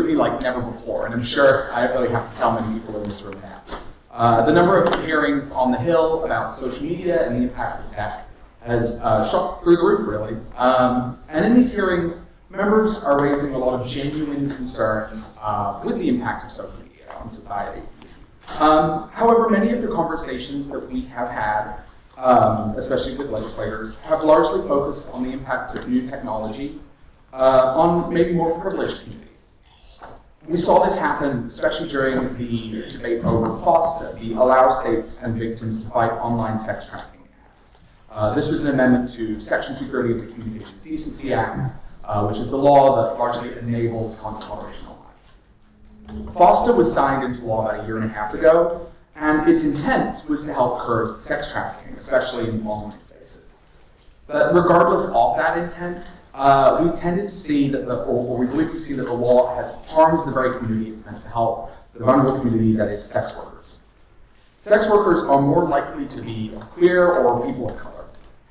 scrutiny like never before, and I'm sure I don't really have to tell many people in this room now. The number of hearings on the Hill about social media and the impact of tech has shot through the roof, really. And in these hearings, members are raising a lot of genuine concerns with the impact of social media on society. However, many of the conversations that we have had, especially with legislators, have largely focused on the impact of new technology on maybe more privileged communities. We saw this happen, especially during the debate over FOSTA, the Allow States and Victims to Fight Online Sex Trafficking Act. This was an amendment to Section 230 of the Communications Decency Act, which is the law that largely enables content moderation online. FOSTA was signed into law about a year and a half ago, and its intent was to help curb sex trafficking, especially in online spaces. But regardless of that intent, we tended to see that we believe we see that the law has harmed the very community it's meant to help, the vulnerable community that is sex workers. Sex workers are more likely to be queer or people of color.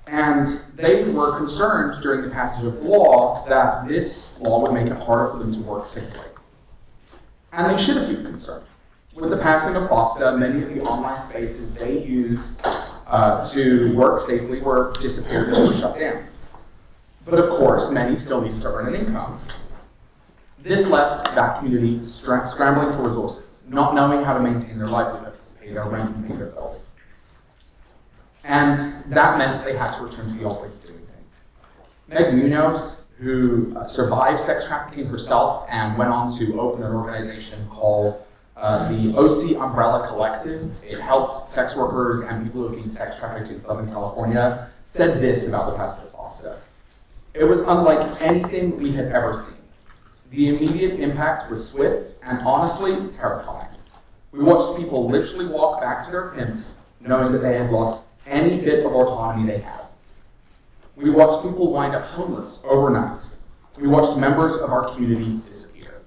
And they were concerned during the passage of the law that this law would make it harder for them to work safely. And they should have been concerned. With the passing of FOSTA, many of the online spaces they used to work safely were disappeared and were shut down. But of course, many still needed to earn an income. This left that community scrambling for resources, not knowing how to maintain their livelihoods, pay their rent and pay their bills. And that meant that they had to return to the old ways of doing things. Meg Munoz, who survived sex trafficking herself and went on to open an organization called the OC Umbrella Collective. It helps sex workers and people who have been sex trafficked in Southern California, said this about the passage of FOSTA. It was unlike anything we had ever seen. The immediate impact was swift and honestly terrifying. We watched people literally walk back to their pimps knowing that they had lost any bit of autonomy they had. We watched people wind up homeless overnight. We watched members of our community disappear.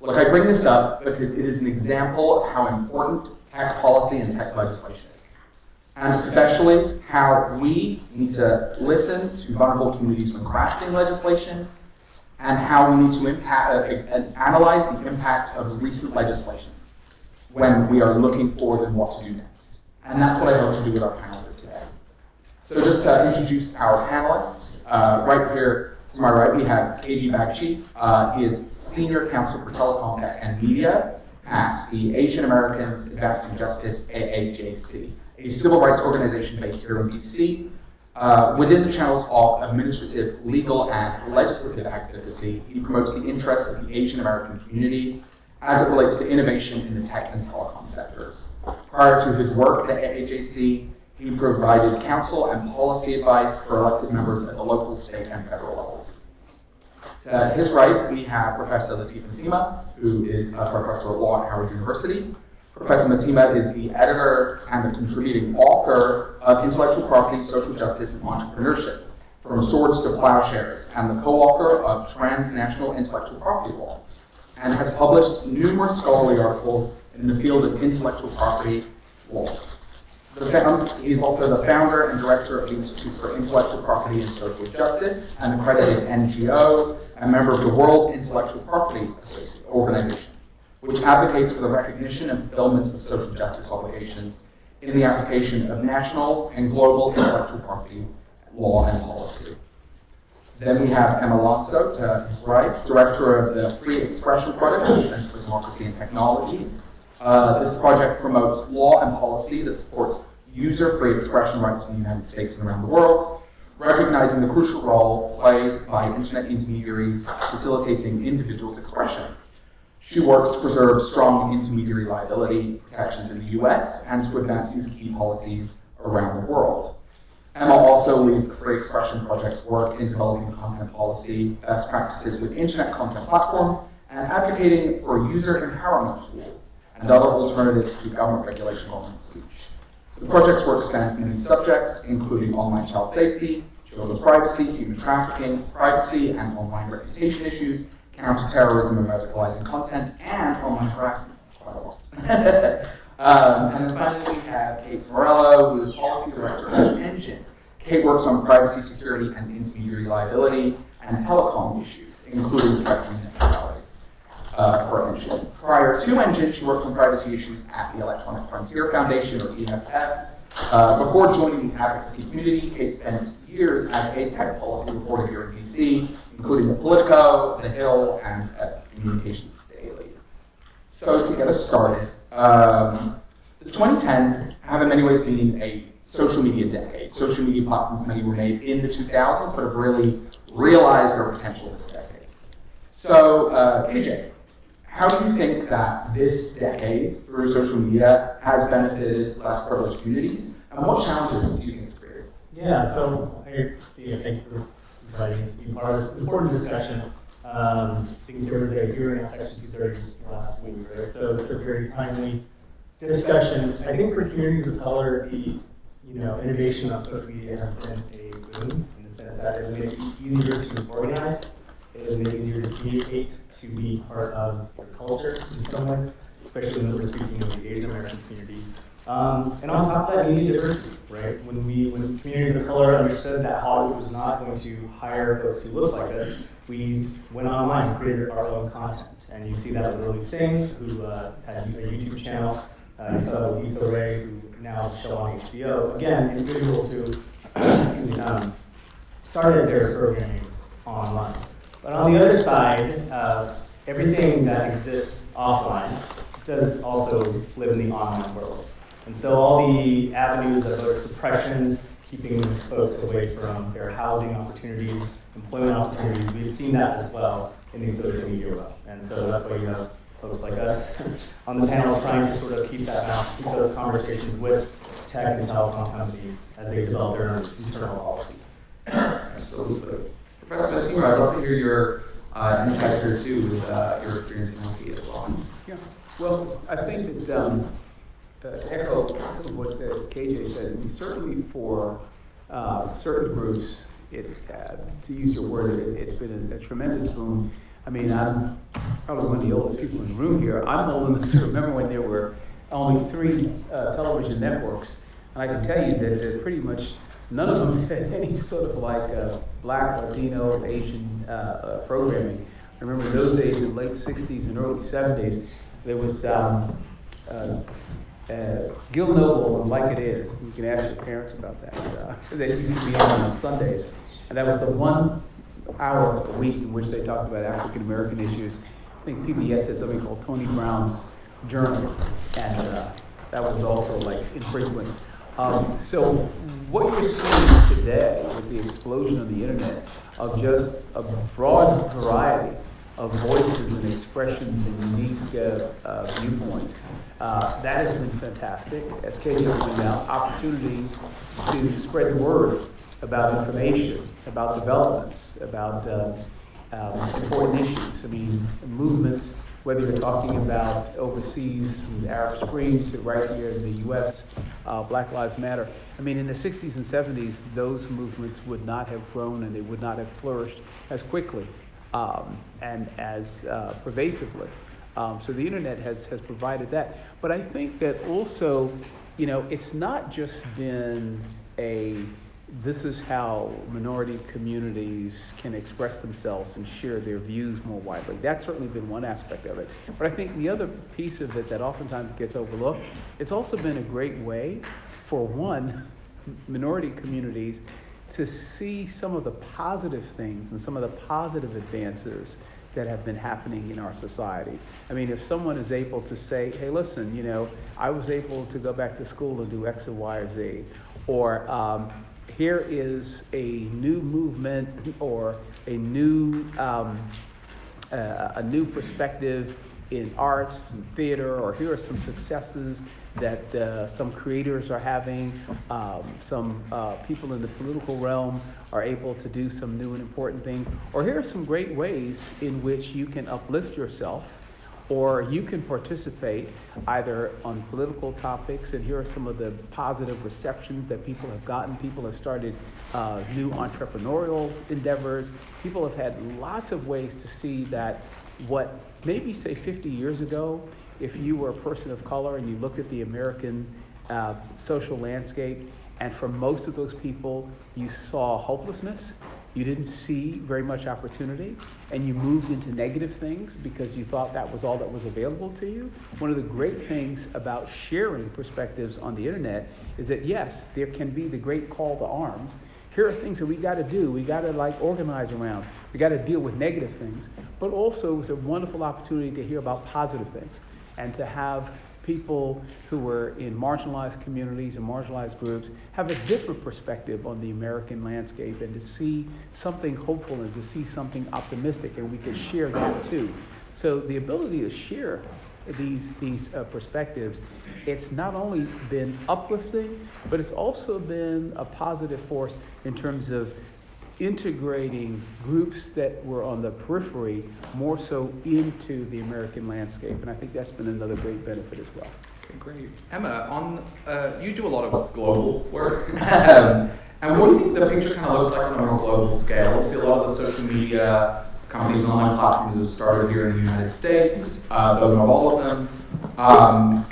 Look, I bring this up because it is an example of how important tech policy and tech legislation is, and especially how we need to listen to vulnerable communities when crafting legislation, and how we need to analyze the impact of recent legislation when we are looking forward and what to do next. And that's what I hope to do with our panel here today. So just to introduce our panelists, right here to my right we have KG Bagchi. He is Senior Counsel for Telecom Tech and Media at the Asian Americans Advancing Justice, AAJC, a civil rights organization based here in DC. Within the channels of administrative, legal, and legislative advocacy, he promotes the interests of the Asian American community as it relates to innovation in the tech and telecom sectors. Prior to his work at AAJC, he provided counsel and policy advice for elected members at the local, state, and federal levels. To his right, we have Professor Lateef Mtima, who is a professor of law at Howard University. Professor Mtima is the editor and the contributing author of Intellectual Property, Social Justice, and Entrepreneurship, From Swords to Plowshares, and the co-author of Transnational Intellectual Property Law, and has published numerous scholarly articles in the field of intellectual property law. He is also the founder and director of the Institute for Intellectual Property and Social Justice, an accredited NGO, and member of the World Intellectual Property Organization, which advocates for the recognition and fulfillment of social justice obligations in the application of national and global intellectual property law and policy. Then we have Emma Llanso to his right, director of the Free Expression Project at the Center for Democracy and Technology. This project promotes law and policy that supports user-free expression rights in the United States and around the world, recognizing the crucial role played by internet intermediaries facilitating individuals' expression. She works to preserve strong intermediary liability protections in the US and to advance these key policies around the world. Emma also leads the Free Expression Project's work in developing content policy, best practices with internet content platforms, and advocating for user empowerment tools and other alternatives to government regulation of online speech. The project's work spans many subjects, including online child safety, children's privacy, human trafficking, privacy and online reputation issues, counterterrorism and radicalizing content, and online harassment. Quite a lot. And then finally, we have Kate Morello, who is Policy Director at Engine. Kate works on privacy, security, and intermediary liability, and telecom issues, including spectrum neutrality. Engine. Prior to Engine, she worked on privacy issues at the Electronic Frontier Foundation, or EFF. Before joining the advocacy community, Kate spent years as a tech policy reporter here in DC, including the Politico, The Hill, and at Communications Daily. So to get us started, the 2010s have in many ways been a social media decade. Social media platforms, many were made in the 2000s, but have really realized their potential this decade. So, KJ, how do you think that this decade, through social media, has benefited less privileged communities, and what challenges do you think it's created? Yeah, so thank you for inviting us to be part of this important discussion. I think there was a hearing on Section 230 just last week, right? So it's a very timely discussion. I think for communities of color, the innovation of social media has been a boon in the sense that it makes it easier to organize, it makes it easier to communicate, to be part of your culture in some ways, especially when we're speaking of the Asian American community. And on top of that, you need diversity, right? When communities of color understood that Hollywood was not going to hire folks who look like us, we went online and created our own content. And you see that with Lily Singh, who had a YouTube channel. You saw Issa Rae, who now has a show on HBO. Again, individuals who started their programming online. But on the other side, everything that exists offline does also live in the online world. And so all the avenues of voter suppression, keeping folks away from their housing opportunities, employment opportunities, we've seen that as well in the social media world. And so that's why you have folks like us on the panel trying to sort of keep that balance, keep those conversations with tech and telecom companies as they develop their own internal policy. Absolutely. Professor Mtima, I'd love to hear your insights here too with your experience in IT as well. Yeah, well, I think that to echo some of what KJ said, I mean, certainly for certain groups, to use your word, it's been a tremendous boom. I mean, I'm probably one of the oldest people in the room here. I'm old enough to remember when there were only 3 television networks, and I can tell you that pretty much none of them had any sort of like Black, Latino, Asian programming. I remember in those days, in the late 60s and early 70s, there was Gil Noble and Like It Is. You can ask your parents about that. They used to be on Sundays, and that was the 1 hour a week in which they talked about African American issues. I think PBS had something called Tony Brown's Journal, and that was also like infrequent. So what you're seeing today with the explosion of the internet of just a broad variety of voices and expressions and unique viewpoints, that has been fantastic. As KJ pointed out, opportunities to spread the word about information, about developments, about important issues. I mean, movements, whether you're talking about overseas, from the Arab Spring to right here in the U.S., Black Lives Matter. I mean, in the 60s and 70s, those movements would not have grown and they would not have flourished as quickly and as pervasively. So the internet has provided that. But I think that also, it's not just been this is how minority communities can express themselves and share their views more widely. That's certainly been one aspect of it. But I think the other piece of it that oftentimes gets overlooked, it's also been a great way for minority communities to see some of the positive things and some of the positive advances that have been happening in our society. I mean, if someone is able to say, hey, listen, I was able to go back to school and do X or Y or Z, or here is a new movement or a new perspective in arts and theater, or here are some successes that some creators are having, some people in the political realm are able to do some new and important things, or here are some great ways in which you can uplift yourself, or you can participate either on political topics, and here are some of the positive receptions that people have gotten. People have started new entrepreneurial endeavors. People have had lots of ways to see that what maybe, say, 50 years ago, if you were a person of color and you looked at the American social landscape, and for most of those people, you saw hopelessness, you didn't see very much opportunity, and you moved into negative things because you thought that was all that was available to you. One of the great things about sharing perspectives on the internet is that yes, there can be the great call to arms. Here are things that we got to do. We got to organize around. We got to deal with negative things, but also it's a wonderful opportunity to hear about positive things and to have people who were in marginalized communities and marginalized groups have a different perspective on the American landscape, and to see something hopeful and to see something optimistic, and we can share that too. So the ability to share these perspectives, it's not only been uplifting, but it's also been a positive force in terms of integrating groups that were on the periphery more so into the American landscape, and I think that's been another great benefit as well. Okay, great. Emma, you do a lot of global work, and what do you think the picture kind of looks like on a more global scale? We see a lot of the social media companies and online platforms that started here in the United States, though not all of them,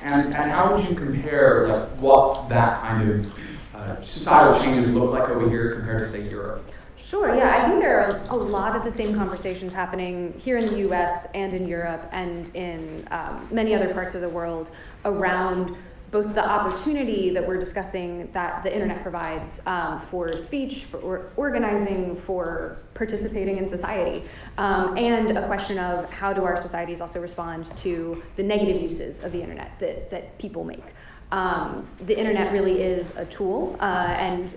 and how would you compare what that kind of societal changes look like over here compared to, say, Europe? Sure, yeah, I think there are a lot of the same conversations happening here in the US and in Europe and in many other parts of the world around both the opportunity that we're discussing that the internet provides for speech, for organizing, for participating in society, and a question of how do our societies also respond to the negative uses of the internet that people make. The internet really is a tool, and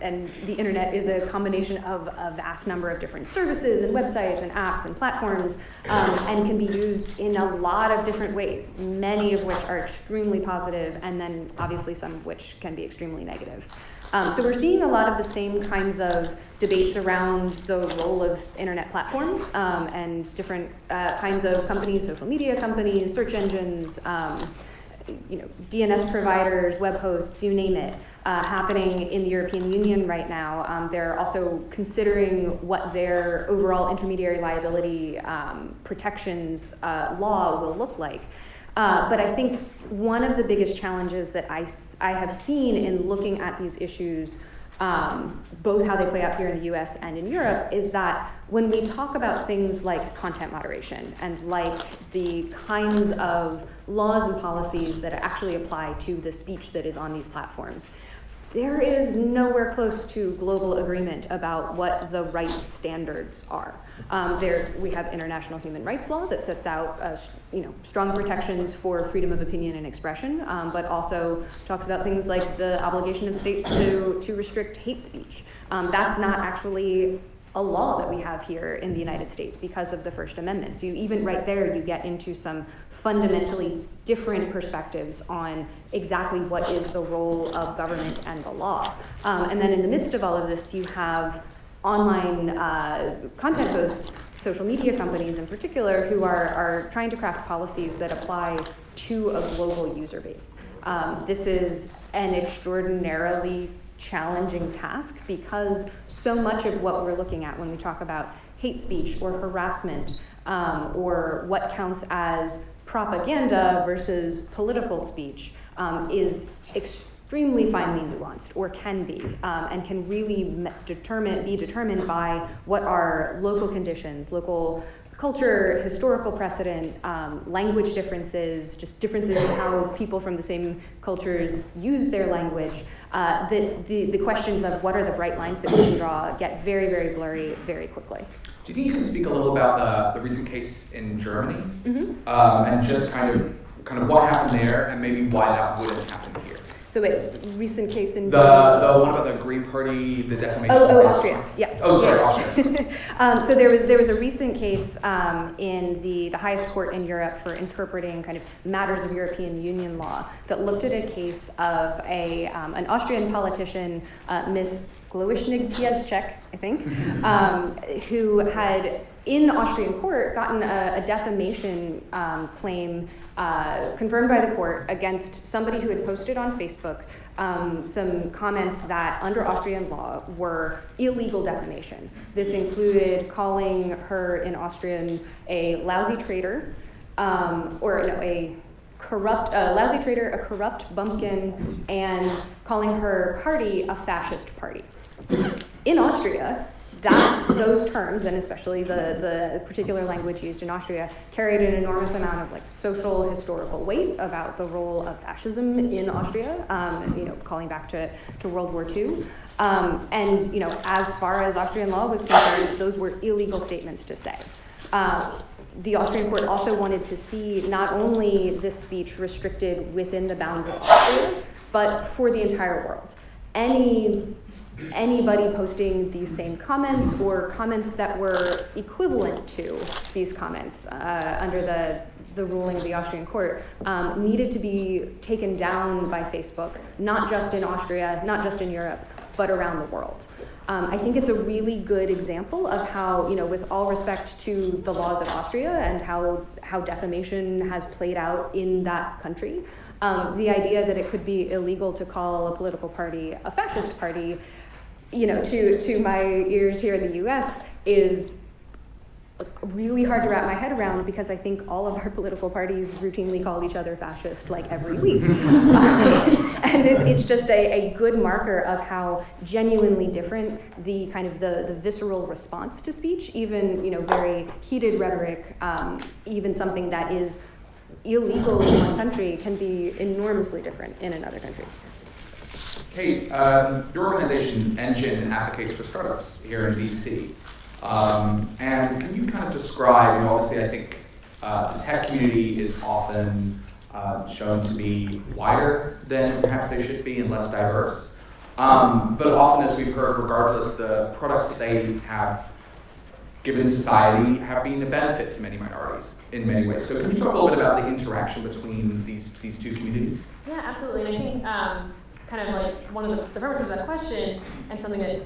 the internet is a combination of a vast number of different services and websites and apps and platforms, and can be used in a lot of different ways, many of which are extremely positive, and then obviously some of which can be extremely negative. So we're seeing a lot of the same kinds of debates around the role of internet platforms and different kinds of companies, social media companies, search engines, DNS providers, web hosts, you name it, happening in the European Union right now. They're also considering what their overall intermediary liability protections law will look like. But I think one of the biggest challenges that I have seen in looking at these issues, both how they play out here in the US and in Europe, is that when we talk about things like content moderation and like the kinds of laws and policies that actually apply to the speech that is on these platforms, there is nowhere close to global agreement about what the right standards are. We have international human rights law that sets out strong protections for freedom of opinion and expression, but also talks about things like the obligation of states to restrict hate speech. That's not actually a law that we have here in the United States because of the First Amendment. So even right there, you get into some fundamentally different perspectives on exactly what is the role of government and the law. And then in the midst of all of this, you have online content hosts, social media companies in particular, who are trying to craft policies that apply to a global user base. This is an extraordinarily challenging task because so much of what we're looking at when we talk about hate speech or harassment or what counts as propaganda versus political speech is extremely finely nuanced, or can be, and can really be determined by what are local conditions, local culture, historical precedent, language differences, just differences in how people from the same cultures use their language. The questions of what are the bright lines that we can draw get very, very blurry very quickly. Do you think you can speak a little about the recent case in Germany, and just kind of what happened there, and maybe why that wouldn't happen here? So a recent case in the one about the Green Party, the defamation. Austria. Yeah. Oh, sorry, Austria. So there was a recent case in the highest court in Europe for interpreting kind of matters of European Union law that looked at a case of an Austrian politician, Miss Glowischnig-Pieszczek, I think, who had in Austrian court gotten a defamation claim confirmed by the court against somebody who had posted on Facebook some comments that under Austrian law were illegal defamation. This included calling her in Austrian a lousy traitor, a lousy traitor, a corrupt bumpkin, and calling her party a fascist party. In Austria, those terms, and especially the particular language used in Austria, carried an enormous amount of like social historical weight about the role of fascism in Austria, calling back to World War II. And as far as Austrian law was concerned, those were illegal statements to say. The Austrian court also wanted to see not only this speech restricted within the bounds of Austria, but for the entire world. Anybody posting these same comments or comments that were equivalent to these comments under the ruling of the Austrian court needed to be taken down by Facebook, not just in Austria, not just in Europe, but around the world. I think it's a really good example of how, with all respect to the laws of Austria and how defamation has played out in that country, the idea that it could be illegal to call a political party a fascist party, to my ears here in the US is really hard to wrap my head around, because I think all of our political parties routinely call each other fascist like every week. And it's just a good marker of how genuinely different the kind of the visceral response to speech, even very heated rhetoric, even something that is illegal in one country can be enormously different in another country. Hey, your organization, Engine, advocates for startups here in DC. And can you kind of describe, obviously I think the tech community is often shown to be wider than perhaps they should be and less diverse. But often, as we've heard, regardless, the products that they have given society have been a benefit to many minorities in many ways. So can you talk a little bit about the interaction between these two communities? Yeah, absolutely. And I think kind of like one of the purposes of that question, and something that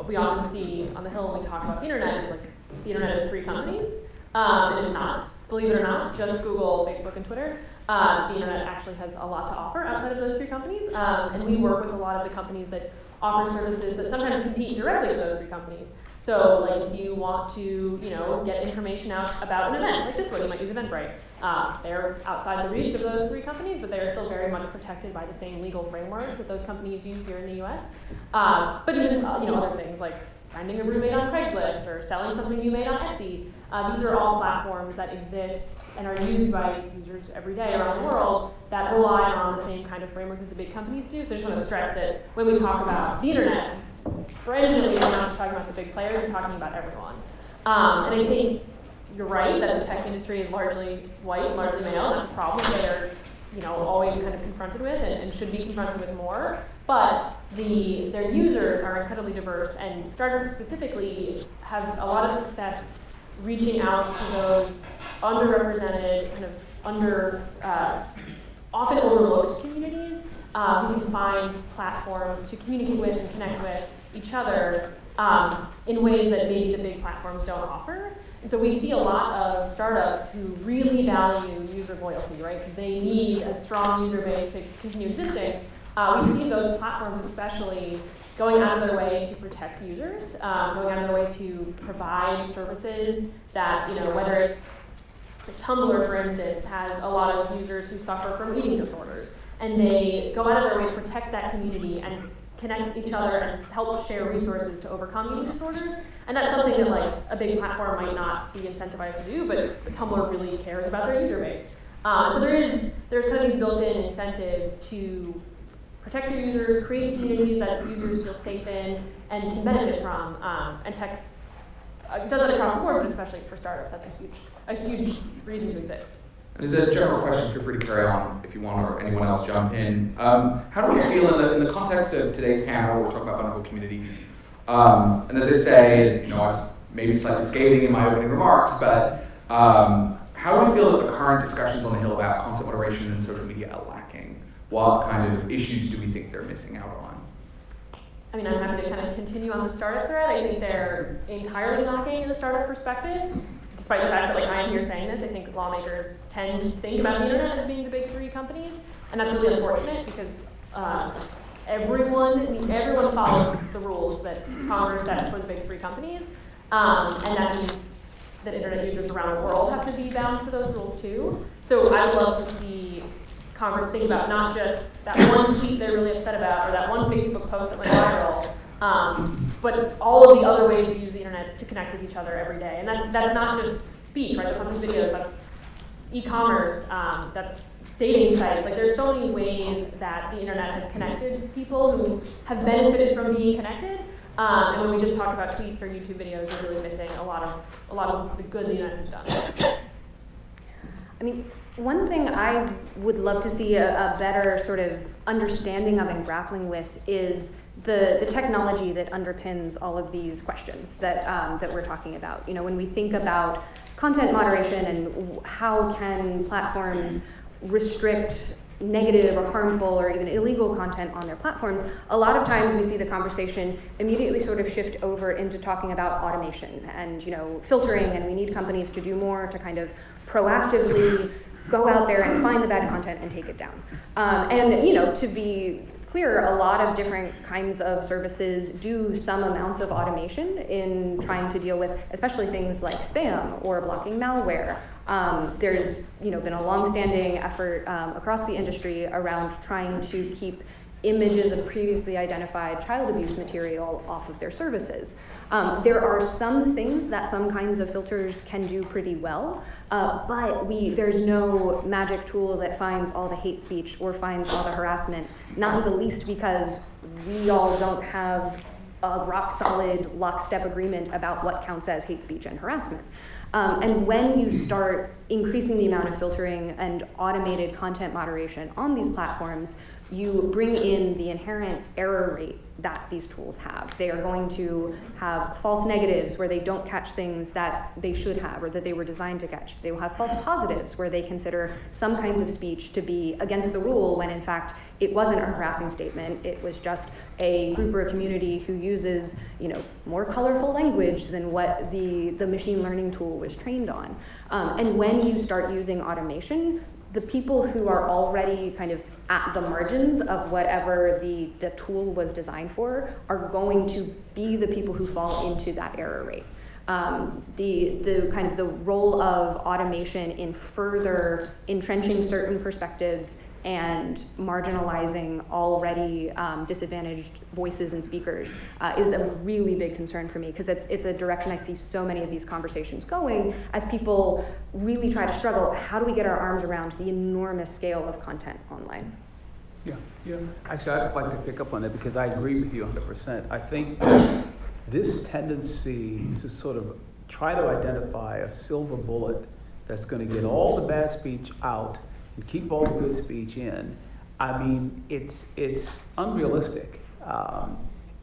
we often see on the Hill when we talk about the internet, is like the internet is free companies, and it's not. Believe it or not, just Google, Facebook, and Twitter. The internet actually has a lot to offer outside of those three companies, and we work with a lot of the companies that offer services that sometimes compete directly with those three companies. So, like, if you want to, get information out about an event, like this one, you might use Eventbrite. They're outside the reach of those three companies, but they're still very much protected by the same legal framework that those companies use here in the U.S. But even, other things like finding a roommate on Craigslist or selling something you made on Etsy. These are all platforms that exist and are used by users every day around the world that rely on the same kind of framework that the big companies do. So I just want to stress that when we talk about the internet, for Engine, we're not just talking about the big players, we're talking about everyone. And I think you're right that the tech industry is largely white, largely male. That's a problem they're always kind of confronted with and should be confronted with more. But their users are incredibly diverse, and startups specifically have a lot of success reaching out to those underrepresented, often overlooked communities who can find platforms to communicate with and connect with each other in ways that maybe the big platforms don't offer. And so we see a lot of startups who really value user loyalty, right? Because they need a strong user base to continue existing. We see those platforms especially going out of their way to protect users, going out of their way to provide services that, whether it's Tumblr, for instance, has a lot of users who suffer from eating disorders, and they go out of their way to protect that community and connect with each other and help share resources to overcome eating disorders. And that's something that like a big platform might not be incentivized to do, but Tumblr really cares about their user base. So there's kind of these built-in incentives to protect your users, create communities that users feel safe in and can benefit from. And tech does that across the board, but especially for startups, that's a huge reason to exist. And as a general question, feel free to carry on if you want, or anyone else jump in. How do we feel in the context of today's panel? We're talking about vulnerable communities. And as I say, I was maybe slightly scathing in my opening remarks, but how do we feel that the current discussions on the Hill about content moderation and social media are lacking? What kind of issues do we think they're missing out on? I mean, I'm happy to kind of continue on the startup thread. I think they're entirely lacking in the startup perspective. Despite the fact that I am here saying this, I think lawmakers tend to think about the internet as being the big three companies, and that's really unfortunate because everyone follows the rules that Congress sets for the big three companies, and that means that internet users around the world have to be bound to those rules too. So I would love to see Congress think about not just that one tweet they're really upset about or that one Facebook post that went viral, but all of the other ways we use the internet to connect with each other every day. And that's not just speech, right? That's not just videos, that's e-commerce, that's dating sites. Like there's so many ways that the internet has connected people who have benefited from being connected. And when we just talk about tweets or YouTube videos, we're really missing a lot of the good the internet has done. I mean, one thing I would love to see a better sort of understanding of and grappling with is the technology that underpins all of these questions that we're talking about. You know, when we think about content moderation and how can platforms restrict negative or harmful or even illegal content on their platforms, a lot of times we see the conversation immediately sort of shift over into talking about automation and, you know, filtering, and we need companies to do more to kind of proactively go out there and find the bad content and take it down. And, you know, to be clear, a lot of different kinds of services do some amounts of automation in trying to deal with, especially things like spam or blocking malware. There's, you know, been a long-standing effort across the industry around trying to keep images of previously identified child abuse material off of their services. There are some things that some kinds of filters can do pretty well, but there's no magic tool that finds all the hate speech or finds all the harassment, not the least because we all don't have a rock-solid, lockstep agreement about what counts as hate speech and harassment. And when you start increasing the amount of filtering and automated content moderation on these platforms, you bring in the inherent error rate that these tools have. They are going to have false negatives where they don't catch things that they should have or that they were designed to catch. They will have false positives where they consider some kinds of speech to be against the rule when in fact it wasn't a harassing statement, it was just a group or a community who uses, you know, more colorful language than what the machine learning tool was trained on. And when you start using automation, the people who are already kind of at the margins of whatever the tool was designed for are going to be the people who fall into that error rate. The kind of the role of automation in further entrenching certain perspectives and marginalizing already disadvantaged voices and speakers is a really big concern for me, because it's a direction I see so many of these conversations going as people really try to struggle. How do we get our arms around the enormous scale of content online? Yeah. Actually, I'd like to pick up on that because I agree with you 100%. I think this tendency to sort of try to identify a silver bullet that's going to get all the bad speech out and keep all the good speech in, I mean, it's unrealistic.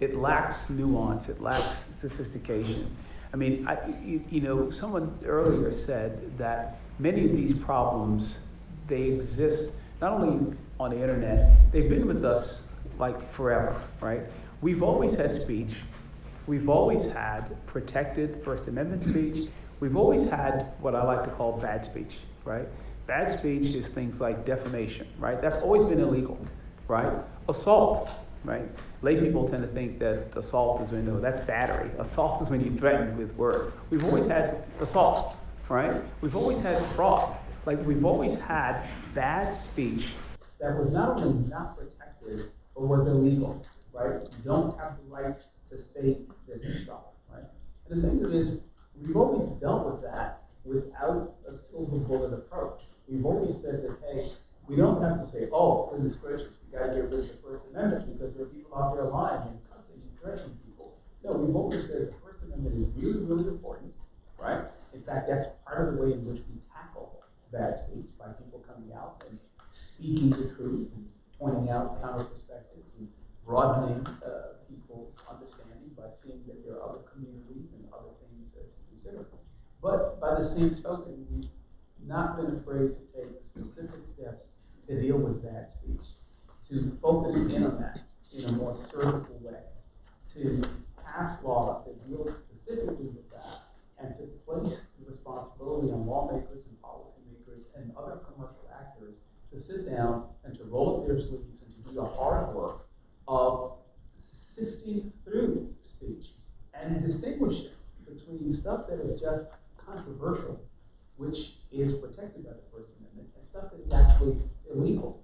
It lacks nuance. It lacks sophistication. I mean, you know, someone earlier said that many of these problems, they exist not only on the internet, they've been with us like forever, right? We've always had speech. We've always had protected First Amendment speech. We've always had what I like to call bad speech, right? Bad speech is things like defamation, right? That's always been illegal, right? Assault, right? Lay people tend to think that assault is when, no, that's battery. Assault is when you threaten with words. We've always had assault, right? We've always had fraud. Like, we've always had bad speech that was not only not protected, but was illegal, right? You don't have the right to say this stuff, right? And the thing is, we've always dealt with that without a silver bullet approach. We've always said that, hey, we don't have to say, oh, goodness gracious, we got to get rid of the First Amendment because there are people out there lying and cussing and threatening people. No, we've always said the First Amendment is really, really important, right? In fact, that's part of the way in which we tackle bad speech, by people coming out and speaking the truth and pointing out counter perspectives and broadening people's understanding by seeing that there are other communities and other things to consider. But by the same token, we've not been afraid to take specific steps to deal with bad speech, to focus in on that in a more surgical way, to pass laws that deal specifically with that, and to place the responsibility on lawmakers and policymakers and other commercial actors to sit down and to roll up their sleeves and to do the hard work of sifting through speech and distinguishing between stuff that is just controversial, which is protected by the First Amendment, and stuff that is actually illegal.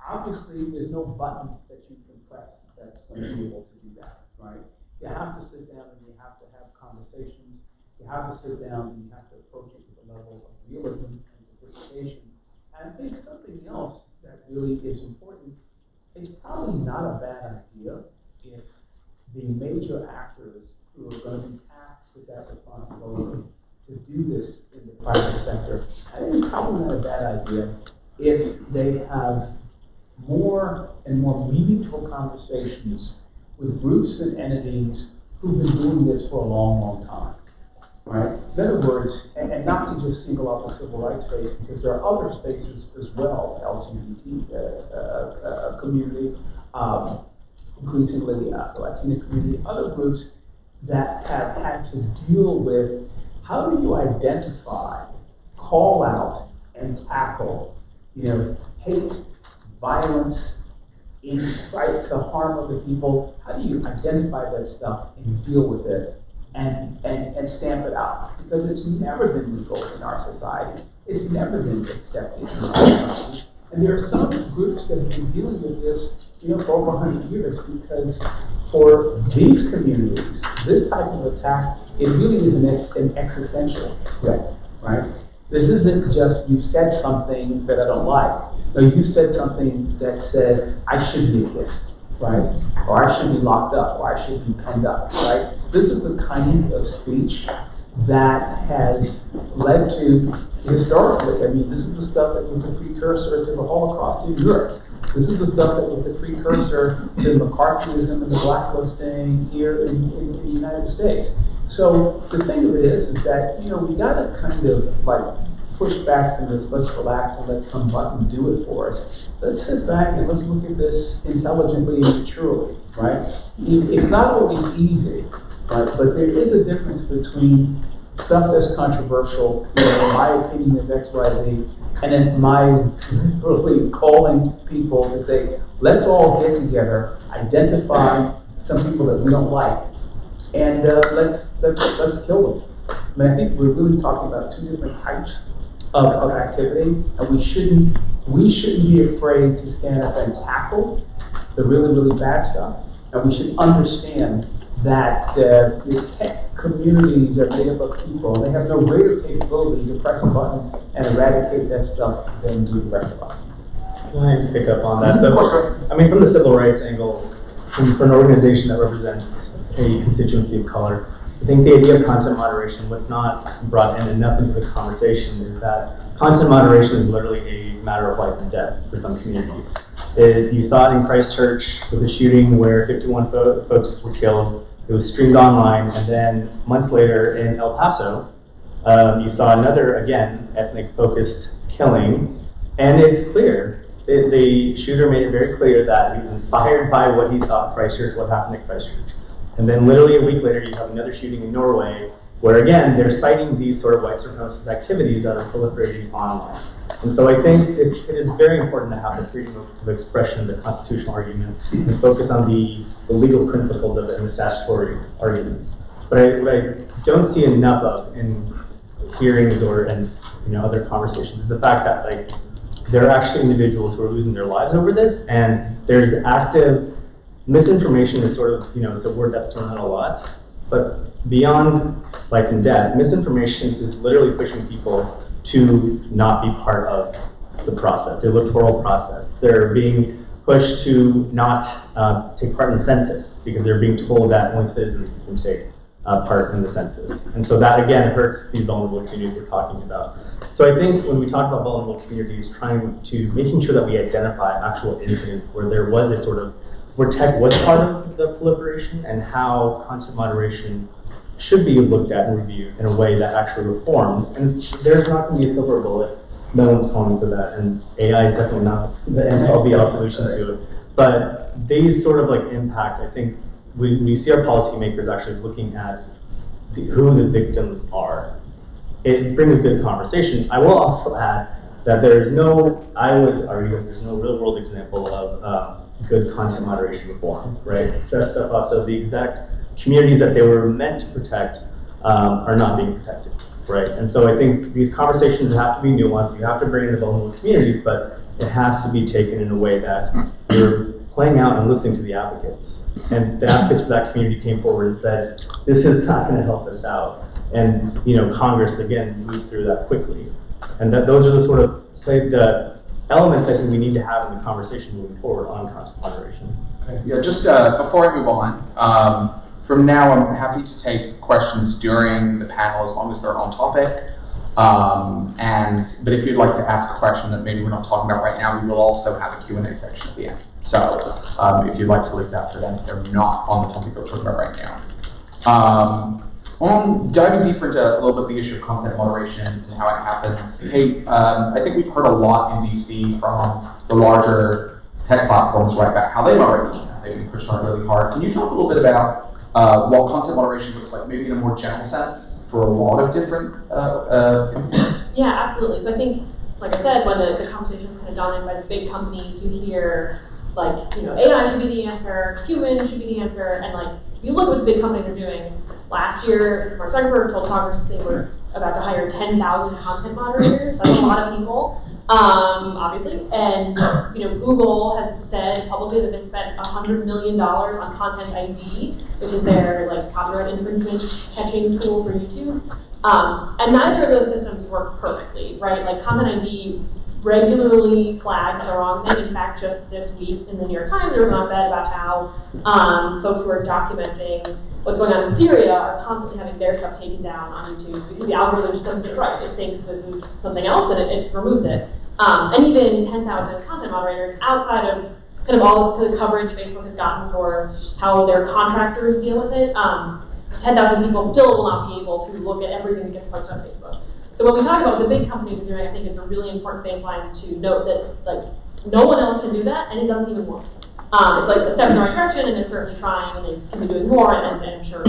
Obviously, there's no button that you can press that's going to be able to do that, right? to sit down and you have to approach it with a level of realism and sophistication. And I think something else that really is important, it's probably not a bad idea if the major actors who are going to be tasked with that responsibility to do this in the private sector, I think it's probably not a bad idea if they have more and more meaningful conversations with groups and entities who've been doing this for a long, long time, right? In other words, and not to just single out the civil rights space, because there are other spaces as well, LGBT community, increasingly the Latino community, other groups that have had to deal with how do you identify, call out, and tackle, hate, violence, incite to harm other people. How do you identify that stuff and deal with it and stamp it out? Because it's never been legal in our society. It's never been accepted in our society. And there are some groups that have been dealing with this, for over 100 years, because for these communities, this type of attack, it really is an existential threat, right? This isn't just you've said something that I don't like. No, you said something that said I shouldn't exist, right? Or I should be locked up, or I should be penned up, right? This is the kind of speech that has led to, historically, this is the stuff that was the precursor to the Holocaust in Europe. This is the stuff that was the precursor to McCarthyism and the blacklisting here in the United States. So the thing of it is that, we gotta kind of push back from this, let's relax and let some button do it for us. Let's sit back and let's look at this intelligently and maturely, right? It's not always easy, right? But there is a difference between stuff that's controversial, my opinion is X, Y, Z, and then my literally calling people to say, let's all get together, identify some people that we don't like, and let's kill them. I think we're really talking about two different types of activity, and we shouldn't be afraid to stand up and tackle the really, really bad stuff. And we should understand that the tech communities are made up of people, and they have no greater capability to press a button and eradicate that stuff than do the rest of us. Can I pick up on that? So, from the civil rights angle, for an organization that represents a constituency of color, I think the idea of content moderation, what's not brought in enough into the conversation is that content moderation is literally a matter of life and death for some communities. You saw it in Christchurch with a shooting where 51 folks were killed. It was streamed online, and then months later in El Paso, you saw another, again, ethnic-focused killing, and it's clear. The shooter made it very clear that he was inspired by what he saw at Christchurch, what happened at Christchurch. And then literally a week later, you have another shooting in Norway, where again, they're citing these sort of white supremacist activities that are proliferating online. And so I think it is very important to have the freedom of expression, the constitutional argument, and focus on the legal principles of it and the statutory arguments. But what I don't see enough of in hearings or other conversations is the fact that there are actually individuals who are losing their lives over this, and there's active misinformation is sort of, it's a word that's thrown out a lot, but beyond life and death, misinformation is literally pushing people to not be part of the process, the electoral process. They're being pushed to not take part in the census because they're being told that only citizens can take part in the census. And so that, again, hurts these vulnerable communities we're talking about. So I think when we talk about vulnerable communities, making sure that we identify actual incidents where there was a sort of where tech was part of the proliferation and how content moderation should be looked at and reviewed in a way that actually reforms. And there's not going to be a silver bullet. No one's calling for that. And AI is definitely not the end-all-be-all solution to it. But these sort of impact, I think we see our policymakers actually looking at who the victims are. It brings good conversation. I will also add that I would argue that there's no real-world example of good content moderation reform, right? Stuff also, the exact communities that they were meant to protect are not being protected, right? And so I think these conversations have to be nuanced. You have to bring in the vulnerable communities, but it has to be taken in a way that you're playing out and listening to the advocates. And the advocates for that community came forward and said, this is not going to help us out. And Congress again moved through that quickly, and those are the sort of the elements I think we need to have in the conversation moving forward on content moderation. Okay. Yeah, just before I move on, from now I'm happy to take questions during the panel as long as they're on topic. But if you'd like to ask a question that maybe we're not talking about right now, we will also have a Q&A section at the end. So if you'd like to leave that for them, if they're not on the topic we're talking about right now. On diving deeper into a little bit the issue of content moderation and how it happens, hey, I think we've heard a lot in DC from the larger tech platforms right about how they moderate content. They've been pushed on really hard. Can you talk a little bit about what content moderation looks like, maybe in a more general sense, for a lot of different companies? Yeah, absolutely. So I think, like I said, when the conversation is kind of dominated by the big companies, you hear like, AI should be the answer, human should be the answer, and like, if you look at what the big companies are doing. Last year, Mark Zuckerberg told Congress they were about to hire 10,000 content moderators. That's a lot of people, obviously. And Google has said publicly that they spent $100 million on Content ID, which is their copyright infringement catching tool for YouTube. And neither of those systems work perfectly, right? Like Content ID regularly flags the wrong thing. In fact, just this week in the New York Times, there was an op-ed about how folks who are documenting what's going on in Syria are constantly having their stuff taken down on YouTube because the algorithm just doesn't get it right. It thinks this is something else and it removes it. And even 10,000 content moderators outside of kind of all of the coverage Facebook has gotten for how their contractors deal with it, 10,000 people still will not be able to look at everything that gets posted on Facebook. So when we talk about what the big companies are doing, I think it's a really important baseline to note that no one else can do that, and it doesn't even work. It's like a step in the right direction, and they're certainly trying, and they can be doing more, and I'm sure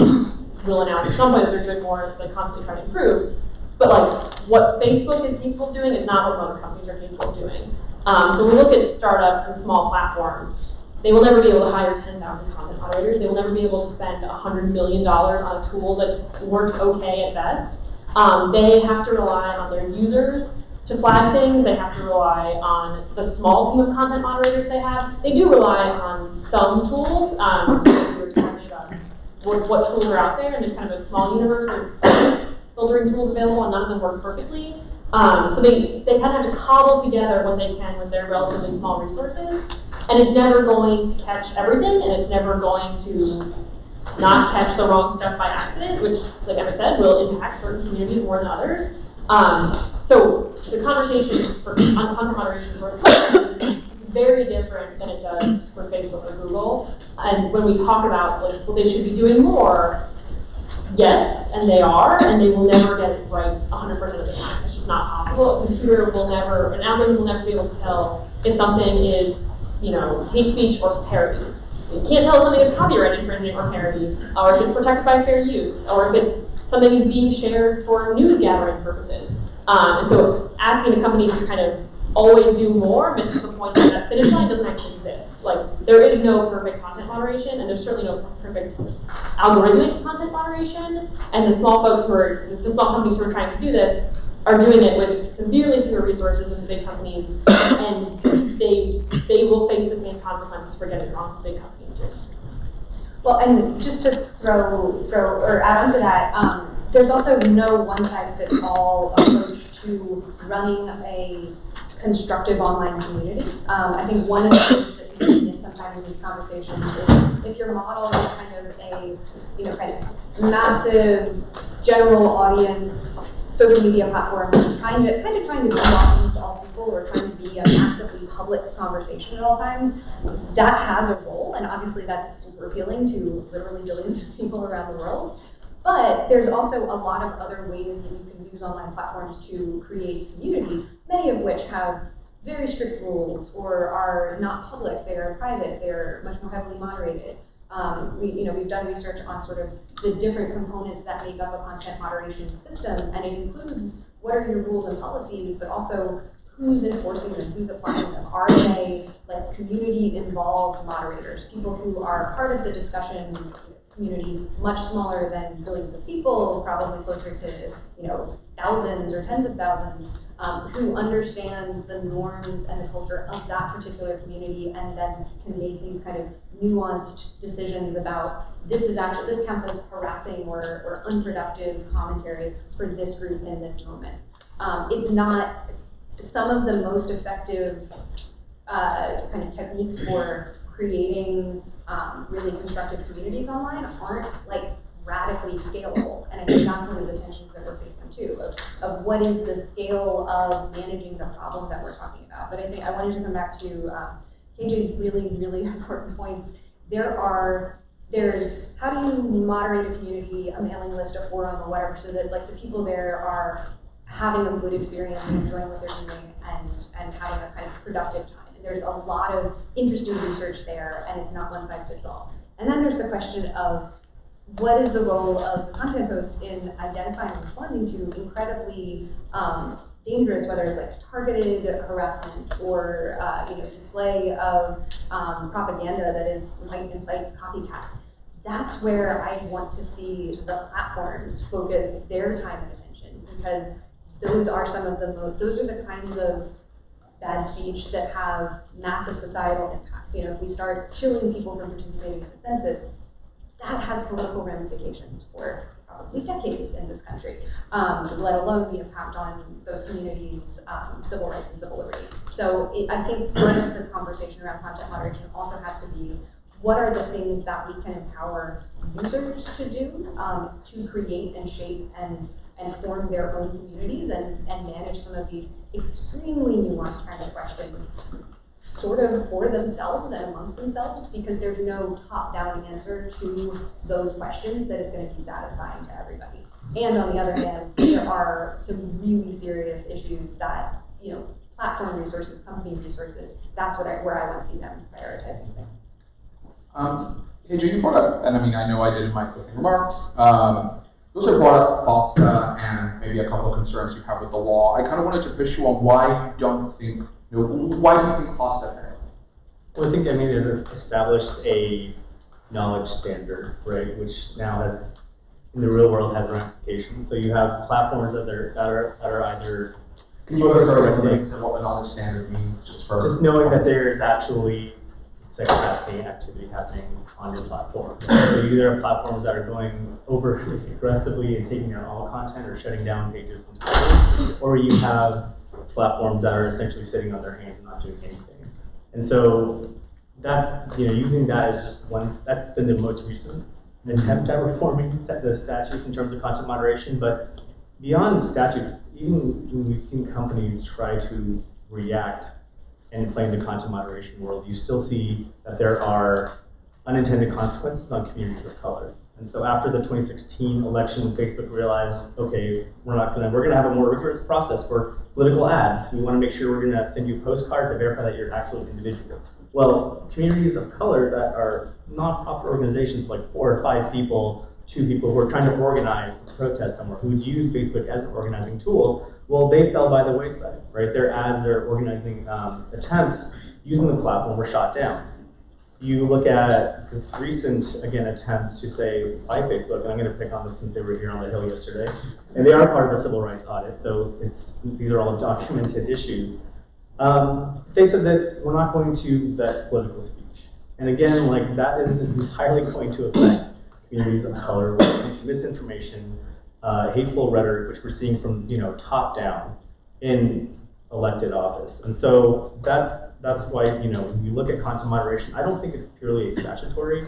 we'll announce at some point that they're doing more, and they constantly try to improve. But what Facebook is capable of doing is not what most companies are capable of doing. So when we look at startups and small platforms, they will never be able to hire 10,000 content moderators. They will never be able to spend $100 million on a tool that works okay at best. They have to rely on their users to flag things. They have to rely on the small team of content moderators they have. They do rely on some tools. We were talking about what tools are out there, and there's kind of a small universe of filtering tools available, and none of them work perfectly. So they kind of have to cobble together what they can with their relatively small resources, and it's never going to catch everything, and it's never going to not catch the wrong stuff by accident, which, like I said, will impact certain communities more than others. So the conversation on content moderation for us is very different than it does for Facebook or Google. And when we talk about well, they should be doing more, yes, and they are, and they will never get it right 100% of the time. It's just not possible. A computer will never, an algorithm will never be able to tell if something is, hate speech or parody. You can't tell if something is copyright infringement or parody, or if it's protected by fair use, or if it's something is being shared for news gathering purposes. And so asking the companies to kind of always do more misses the point that that finish line doesn't actually exist. There is no perfect content moderation, and there's certainly no perfect algorithmic content moderation. And the small companies who are trying to do this are doing it with severely fewer resources than the big companies, and they will face the same consequences for getting it wrong as the big companies do. Well, and just to throw or add on to that, there's also no one-size-fits-all approach to running a constructive online community. I think one of the things that people miss sometimes in these conversations is if your model is kind of a massive general audience social media platform that's trying to be welcome to all people, or trying to be a massively public conversation at all times, that has a role, and obviously that's super appealing to literally billions of people around the world. But there's also a lot of other ways that you can use online platforms to create communities, many of which have very strict rules or are not public, they're private, they're much more heavily moderated. We've done research on sort of the different components that make up a content moderation system, and it includes what are your rules and policies, but also who's enforcing them, who's applying them. Are they community-involved moderators, people who are part of the discussion community much smaller than billions of people, probably closer to thousands or tens of thousands, who understand the norms and the culture of that particular community, and then can make these kind of nuanced decisions about this counts as harassing or unproductive commentary for this group in this moment. It's not some of the most effective kind of techniques for creating really constructive communities online aren't like radically scalable. And I think that's one of the tensions that we're facing too, of what is the scale of managing the problem that we're talking about. But I think I wanted to come back to KJ's really, really important points. There's how do you moderate a community, a mailing list, a forum, or whatever, so that like the people there are having a good experience and enjoying what they're doing and having a kind of productive time. And there's a lot of interesting research there, and it's not one size fits all. And then there's the question of what is the role of the content host in identifying and responding to incredibly dangerous, whether it's like targeted harassment or display of propaganda that might incite copycats. That's where I want to see the platforms focus their time and attention, because those are those are the kinds of bad speech that have massive societal impacts. If we start chilling people from participating in the census, that has political ramifications for probably decades in this country, let alone the impact on those communities' civil rights and civil liberties. So I think part of the conversation around content moderation also has to be, what are the things that we can empower users to do to create and shape and form their own communities and manage some of these extremely nuanced kind of questions sort of for themselves and amongst themselves, because there's no top-down answer to those questions that is going to be satisfying to everybody. And on the other hand, there are some really serious issues that, platform resources, company resources, that's where I want to see them prioritizing things. KJ, you brought up, and I know I did in my opening remarks, you also brought up FOSTA and maybe a couple of concerns you have with the law. I kind of wanted to push you on why you don't think, why do you think FOSTA failed? Well, I think they've established a knowledge standard, right, which now has, in the real world, has ramifications. So you have platforms that are either. Can you go through what the knowledge standard means, just knowing that there is actually sex trafficking activity happening on your platform. So you either have platforms that are going over aggressively and taking down all content or shutting down pages entirely, or you have platforms that are essentially sitting on their hands and not doing anything. And so that's, using that as just one, that's been the most recent attempt at reforming the statutes in terms of content moderation. But beyond statutes, even when we've seen companies try to react and play in the content moderation world, you still see that there are unintended consequences on communities of color. And so after the 2016 election, Facebook realized, okay, we're gonna have a more rigorous process for political ads. We want to make sure we're gonna send you a postcard to verify that you're actually an individual. Well, communities of color that are nonprofit organizations, like 4 or 5 people, 2 people who are trying to organize a protest somewhere, who would use Facebook as an organizing tool, well, they fell by the wayside, right? Their ads, their organizing attempts using the platform were shot down. You look at this recent, again, attempt to say, by Facebook, and I'm going to pick on them since they were here on the Hill yesterday, and they are part of a civil rights audit, so these are all documented issues. They said that we're not going to vet political speech. And again, that is entirely going to affect communities of color with misinformation, hateful rhetoric, which we're seeing from top down in elected office. And so that's why when you look at content moderation, I don't think it's purely a statutory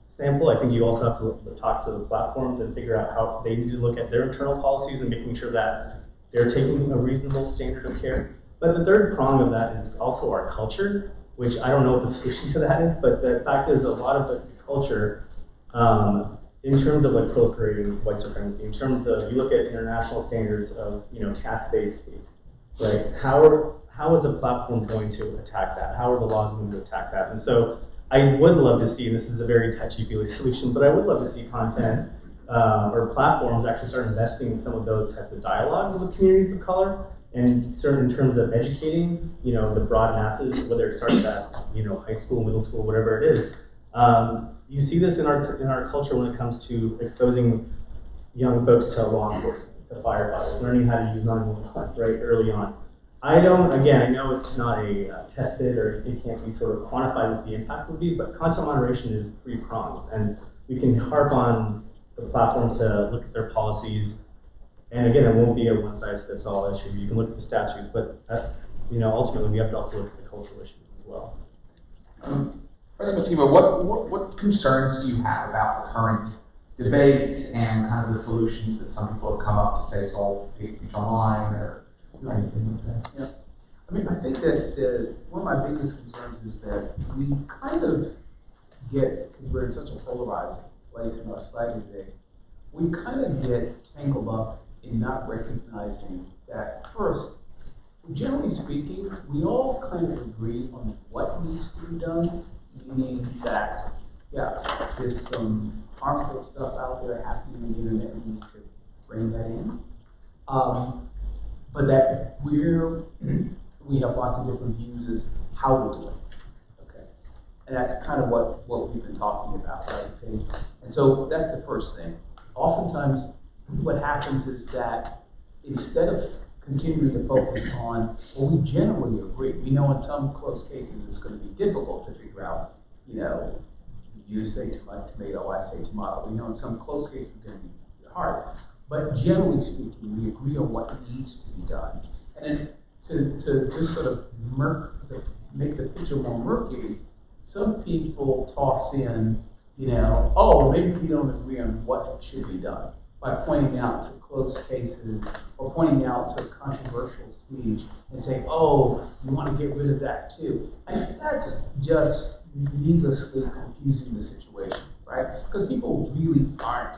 sample. I think you also have to talk to the platforms and figure out how they need to look at their internal policies and making sure that they're taking a reasonable standard of care. But the third prong of that is also our culture, which I don't know what the solution to that is, but the fact is a lot of the culture, in terms of proliferating white supremacy, in terms of, you look at international standards of caste-based speech, right? How is a platform going to attack that? How are the laws going to attack that? And so I would love to see, and this is a very touchy-feely solution, but I would love to see content or platforms actually start investing in some of those types of dialogues with communities of color, and certain in terms of educating, the broad masses, whether it starts at high school, middle school, whatever it is, You see this in our culture when it comes to exposing young folks to law enforcement, to firefighters, learning how to use 911 right early on. I know it's not a tested, or it can't be sort of quantified what the impact would be, but content moderation is 3 prongs, and we can harp on the platforms to look at their policies. And again, it won't be a one-size-fits-all issue. You can look at the statutes, but ultimately we have to also look at the cultural issues as well. President Mtima, what concerns do you have about the current debate and kind of the solutions that some people have come up to say solve hate speech online or anything like that? Yeah. I mean, I think that one of my biggest concerns is that we kind of get, because we're in such a polarized place in our society today, we kind of get tangled up in not recognizing that first, generally speaking, we all kind of agree on what needs to be done, meaning that, yeah, there's some harmful stuff out there happening on the internet, we need to bring that in. But that we have lots of different views as how to do it. Okay. And that's kind of what we've been talking about, right? Okay. And so that's the first thing. Oftentimes, what happens is that instead of continuing to focus on, well, we generally agree. We know in some close cases it's going to be difficult to figure out, you say tomato, I say tomato. We know in some close cases it's going to be hard. But generally speaking, we agree on what needs to be done. And then to just sort of make the picture more murky, some people toss in, oh, maybe we don't agree on what should be done, by pointing out to close cases or pointing out to controversial speech and saying, oh, you want to get rid of that too. And that's just needlessly confusing the situation, right? Because people really aren't.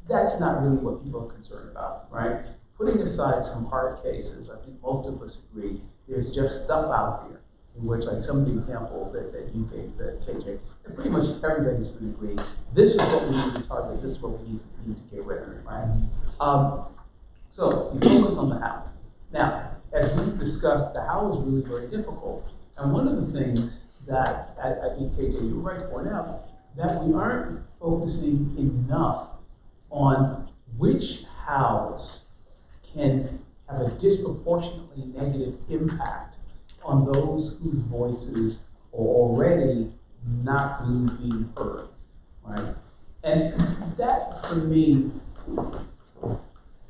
That's not really what people are concerned about, right? Putting aside some hard cases, I think most of us agree, there's just stuff out there in which, like some of the examples that you gave, KJ, and pretty much everybody's going to agree, this is what we need to target, this is what we need to get rid of, right? So you focus on the how. Now, as we've discussed, the how is really very difficult. And one of the things that I think, KJ, you were right to point out, that we aren't focusing enough on which hows can have a disproportionately negative impact on those whose voices are already not really being heard, right? And that, for me,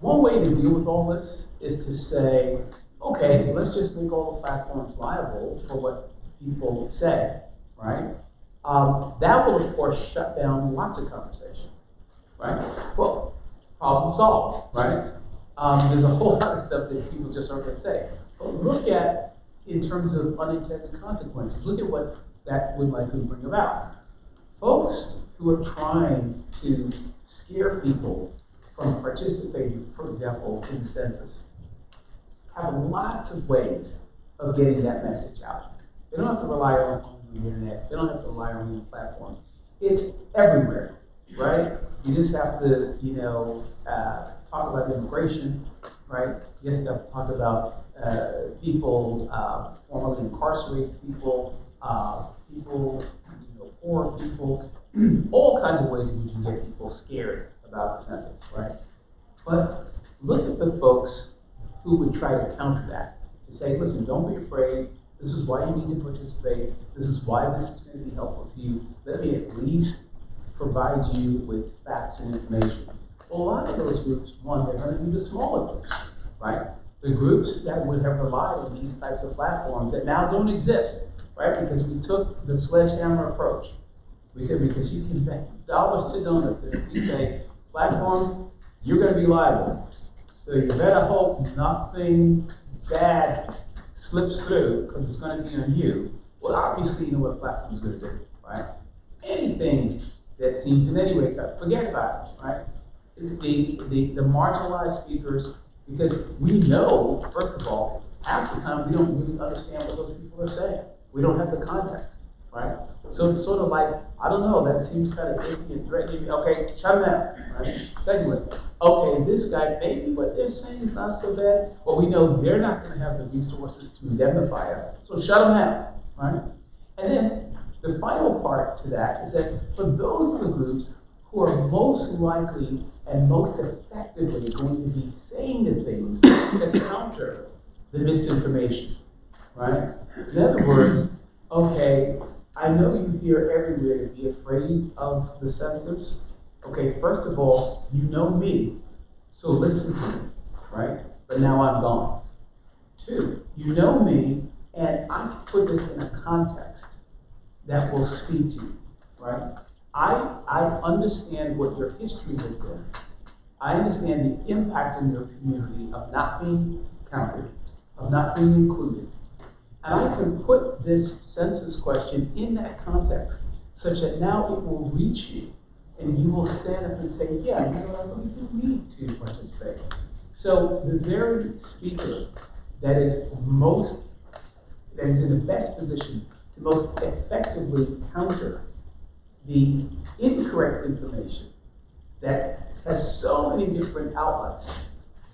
one way to deal with all this is to say, okay, let's just make all the platforms liable for what people say, right? That will, of course, shut down lots of conversation. Right? Well, problem solved, right? There's a whole lot of stuff that people just aren't going to say. But look at, in terms of unintended consequences, look at what that would likely bring about. Folks who are trying to scare people from participating, for example, in the census, have lots of ways of getting that message out. They don't have to rely on the internet. They don't have to rely on these platforms. It's everywhere. Right? You just have to, talk about immigration, right? You just have to talk about people formerly incarcerated people, poor people, all kinds of ways in which you can get people scared about the census, right? But look at the folks who would try to counter that, to say, listen, don't be afraid. This is why you need to participate. This is why this is going to be helpful to you. Let me at least provide you with facts and information. Well, a lot of those groups, one, they're going to be the smaller groups, right? The groups that would have relied on these types of platforms that now don't exist, right? Because we took the sledgehammer approach. We said, because you can bet dollars to donuts, and if we say platforms, you're going to be liable. So you better hope nothing bad slips through, because it's going to be on you. Well, obviously, you know what a platform is going to do, right? Anything that seems in any way, forget about it, right? The marginalized speakers, because we know, first of all, half the time we don't really understand what those people are saying. We don't have the context, right? So it's sort of like, I don't know, that seems kind of icky and threatening. Okay, shut them down, right? Secondly, okay, this guy, maybe what they're saying is not so bad, but we know they're not going to have the resources to indemnify us, so shut them down, right? And then The final part to that is that for those are the groups who are most likely and most effectively going to be saying the things that counter the misinformation, right? In other words, okay, I know you hear everywhere to be afraid of the census. Okay, first of all, you know me, so listen to me, right? But now I'm gone. Two, you know me, and I put this in a context that will speak to you, right? I understand what your history has been. I understand the impact in your community of not being counted, of not being included. And I can put this census question in that context such that now it will reach you and you will stand up and say, yeah, you know, I really do need to participate. So the very speaker that is in the best position to most effectively counter the incorrect information that has so many different outlets,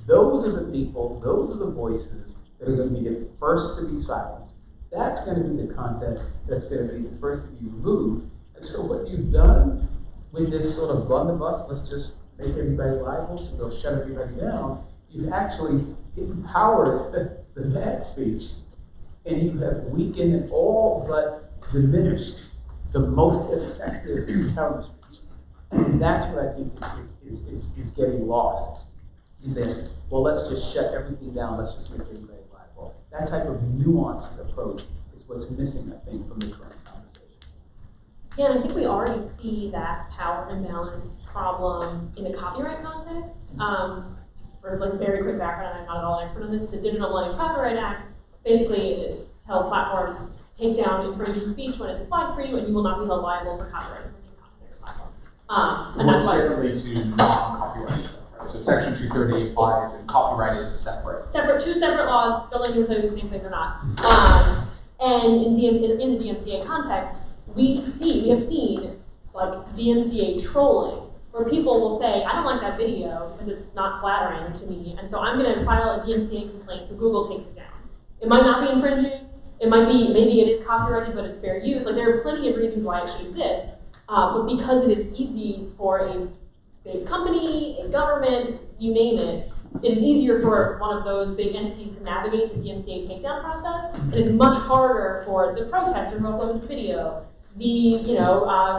those are the people, those are the voices that are going to be the first to be silenced. That's going to be the content that's going to be the first to be removed. And so what you've done with this sort of blunderbuss, let's just make everybody liable, so they'll shut everybody down, you've actually empowered the bad speech, and you have weakened and all but diminished the most effective counter speech. And that's what I think is getting lost in this. Well, let's just shut everything down, let's just make everybody liable. That type of nuanced approach is what's missing, I think, from the current conversation. Yeah, and I think we already see that power imbalance problem in the copyright context. For like very quick background, I'm not at all an expert on this. The Digital Millennium Copyright Act basically tells platforms take down infringing speech when it's flagged for you, and you will not be held liable for copyright infringing content on your platform. And that's why differently to non-copyright stuff, right? So Section 230 applies, and copyright is a separate. Two separate laws. Don't let me tell you the same thing or not. And in the DMCA context, we have seen like DMCA trolling, where people will say, I don't like that video because it's not flattering to me, and so I'm going to file a DMCA complaint so Google takes it down. It might not be infringing, it might be, maybe it is copyrighted, but it's fair use. Like, there are plenty of reasons why it should exist, but because it is easy for a big company, a government, you name it, it is easier for one of those big entities to navigate the DMCA takedown process. It is much harder for the protester who uploads the video, the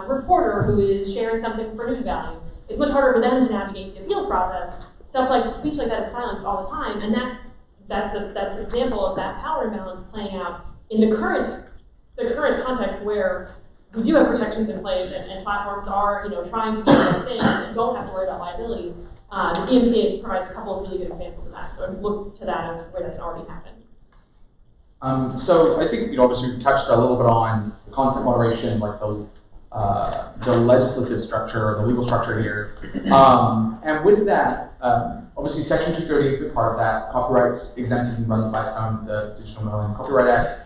reporter who is sharing something for news value. It's much harder for them to navigate the appeals process. Stuff like speech like that is silenced all the time, and that's an example of that power imbalance playing out in the current context where we do have protections in place and platforms are trying to do their thing and don't have to worry about liability. The DMCA provides a couple of really good examples of that. So look to that as where that can already happen. So I think obviously we touched a little bit on content moderation, like the legislative structure or the legal structure here. And with that, obviously Section 230 is a part of that. Copyright's exempted and runs by the Digital Millennium Copyright Act.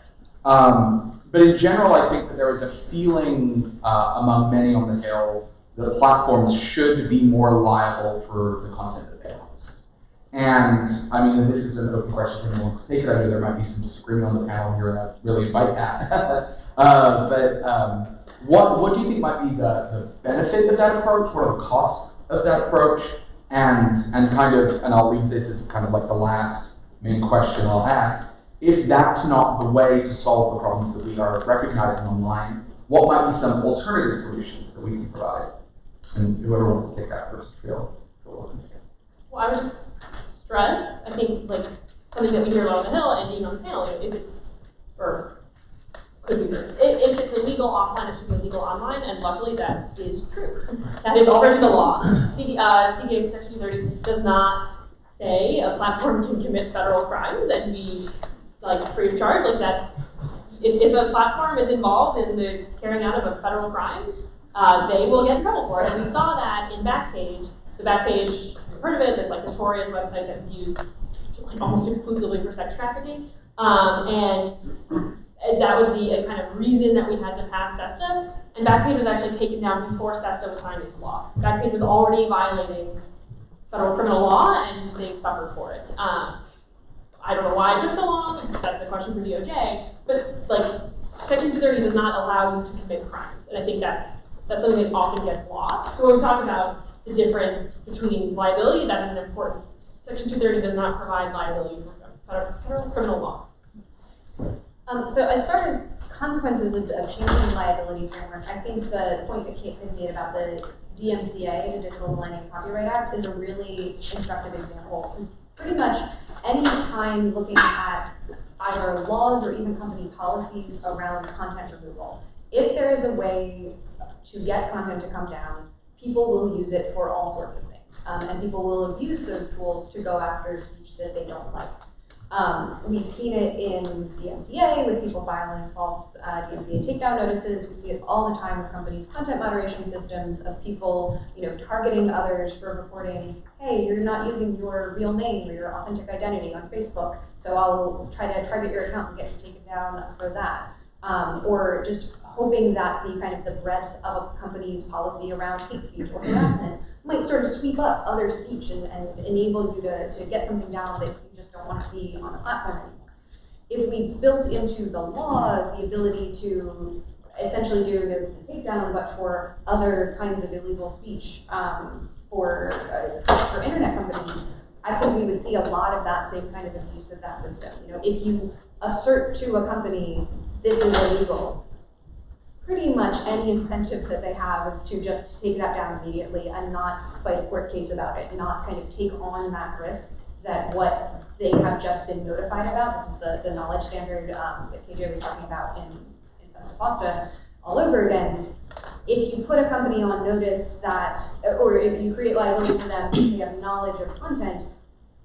But in general, I think that there is a feeling among many on the Hill that platforms should be more liable for the content that they host. And I mean, this is an open question, and let's take it. I know there might be some disagreement on the panel here, and I really invite that. What do you think might be the benefit of that approach? What are the costs of that approach? And I'll leave this as kind of like the last main question I'll ask. If that's not the way to solve the problems that we are recognizing online, what might be some alternative solutions that we can provide? And whoever wants to take that first, feel welcome. Well, I would just stress, I think, like, something that we hear a lot on the Hill and even on the panel, if it's illegal offline, it should be illegal online, and luckily that is true. That is already the law. CDA Section 230 does not say a platform can commit federal crimes and be free of charge. Like, that's, if a platform is involved in the carrying out of a federal crime, they will get in trouble for it. And we saw that in Backpage. So Backpage, you've heard of it, this notorious website that was used almost exclusively for sex trafficking. And that was the kind of reason that we had to pass SESTA. And Backpage was actually taken down before SESTA was signed into law. Backpage was already violating federal criminal law, and they suffered for it. I don't know why it took so long. That's a question for DOJ. But Section 230 230 does not allow you to commit crimes, and I think that's something that often gets lost. So when we talk about the difference between liability, that is an important. Section 230 does not provide liability for federal criminal laws. So as far as consequences of changing liability framework, I think the point that Kate had made about the DMCA, the Digital Millennium Copyright Act, is a really instructive example. Because pretty much any time looking at either laws or even company policies around content removal, if there is a way to get content to come down, people will use it for all sorts of things. And people will abuse those tools to go after speech that they don't like. We've seen it in DMCA with people filing false DMCA takedown notices. We see it all the time with companies' content moderation systems of people, targeting others for reporting, hey, you're not using your real name or your authentic identity on Facebook, so I'll try to target your account and get you taken down for that. Or just hoping that the breadth of a company's policy around hate speech or harassment might sort of sweep up other speech and enable you to get something down that you just don't want to see on the platform anymore. If we built into the law the ability to essentially do notice and takedown, but for other kinds of illegal speech for internet companies, I think we would see a lot of that same kind of abuse of that system. If you assert to a company, this is illegal, pretty much any incentive that they have is to just take that down immediately and not fight a court case about it, not take on that risk that what they have just been notified about. This is the knowledge standard that KJ was talking about in Santa Costa all over again. If you put a company on notice that, or if you create liability for them because they have knowledge of content,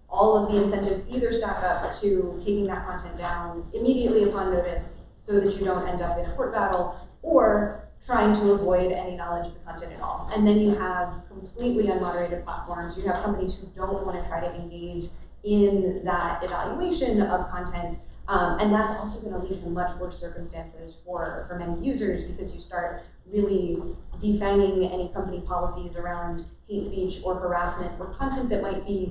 all of the incentives either stack up to taking that content down immediately upon notice so that you don't end up in a court battle, or trying to avoid any knowledge of the content at all. And then you have completely unmoderated platforms. You have companies who don't want to try to engage in that evaluation of content. And that's also going to lead to much worse circumstances for many users, because you start really defanging any company policies around hate speech or harassment or content that might be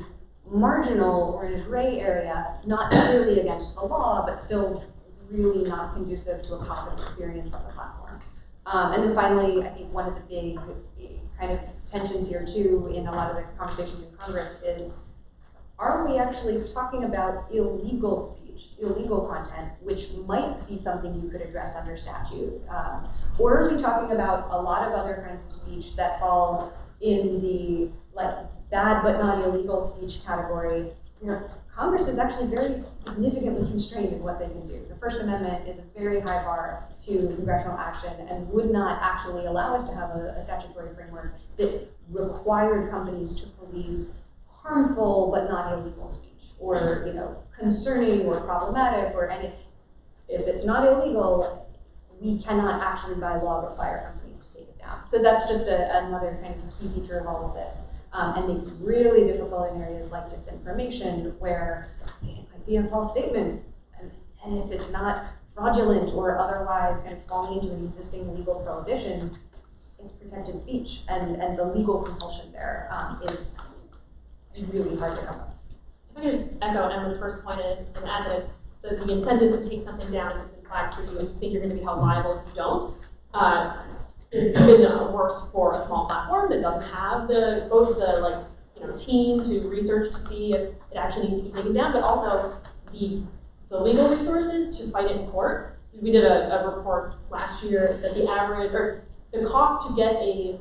marginal or in a gray area, not clearly against the law, but still really not conducive to a positive experience on the platform. And then finally, I think one of the big tensions here too in a lot of the conversations in Congress is, are we actually talking about illegal speech, illegal content, which might be something you could address under statute? Or are we talking about a lot of other kinds of speech that fall in the bad but not illegal speech category, where Congress is actually very significantly constrained in what they can do. The First Amendment is a very high bar to congressional action and would not actually allow us to have a statutory framework that required companies to police harmful but not illegal speech, or concerning or problematic or any. If it's not illegal, we cannot actually by law require companies to take it down. So that's just another kind of key feature of all of this. And makes it really difficult in areas like disinformation, where it might be a false statement, and if it's not fraudulent or otherwise falling into an existing legal prohibition, it's protected speech, and the legal compulsion there is really hard to come up. If I could just echo Emma's first point and add that it's the incentive to take something down has been flagged for you, and you think you're going to be held liable if you don't. It's even worse for a small platform that doesn't have both the team to research to see if it actually needs to be taken down, but also the legal resources to fight it in court. We did a report last year that the cost to get a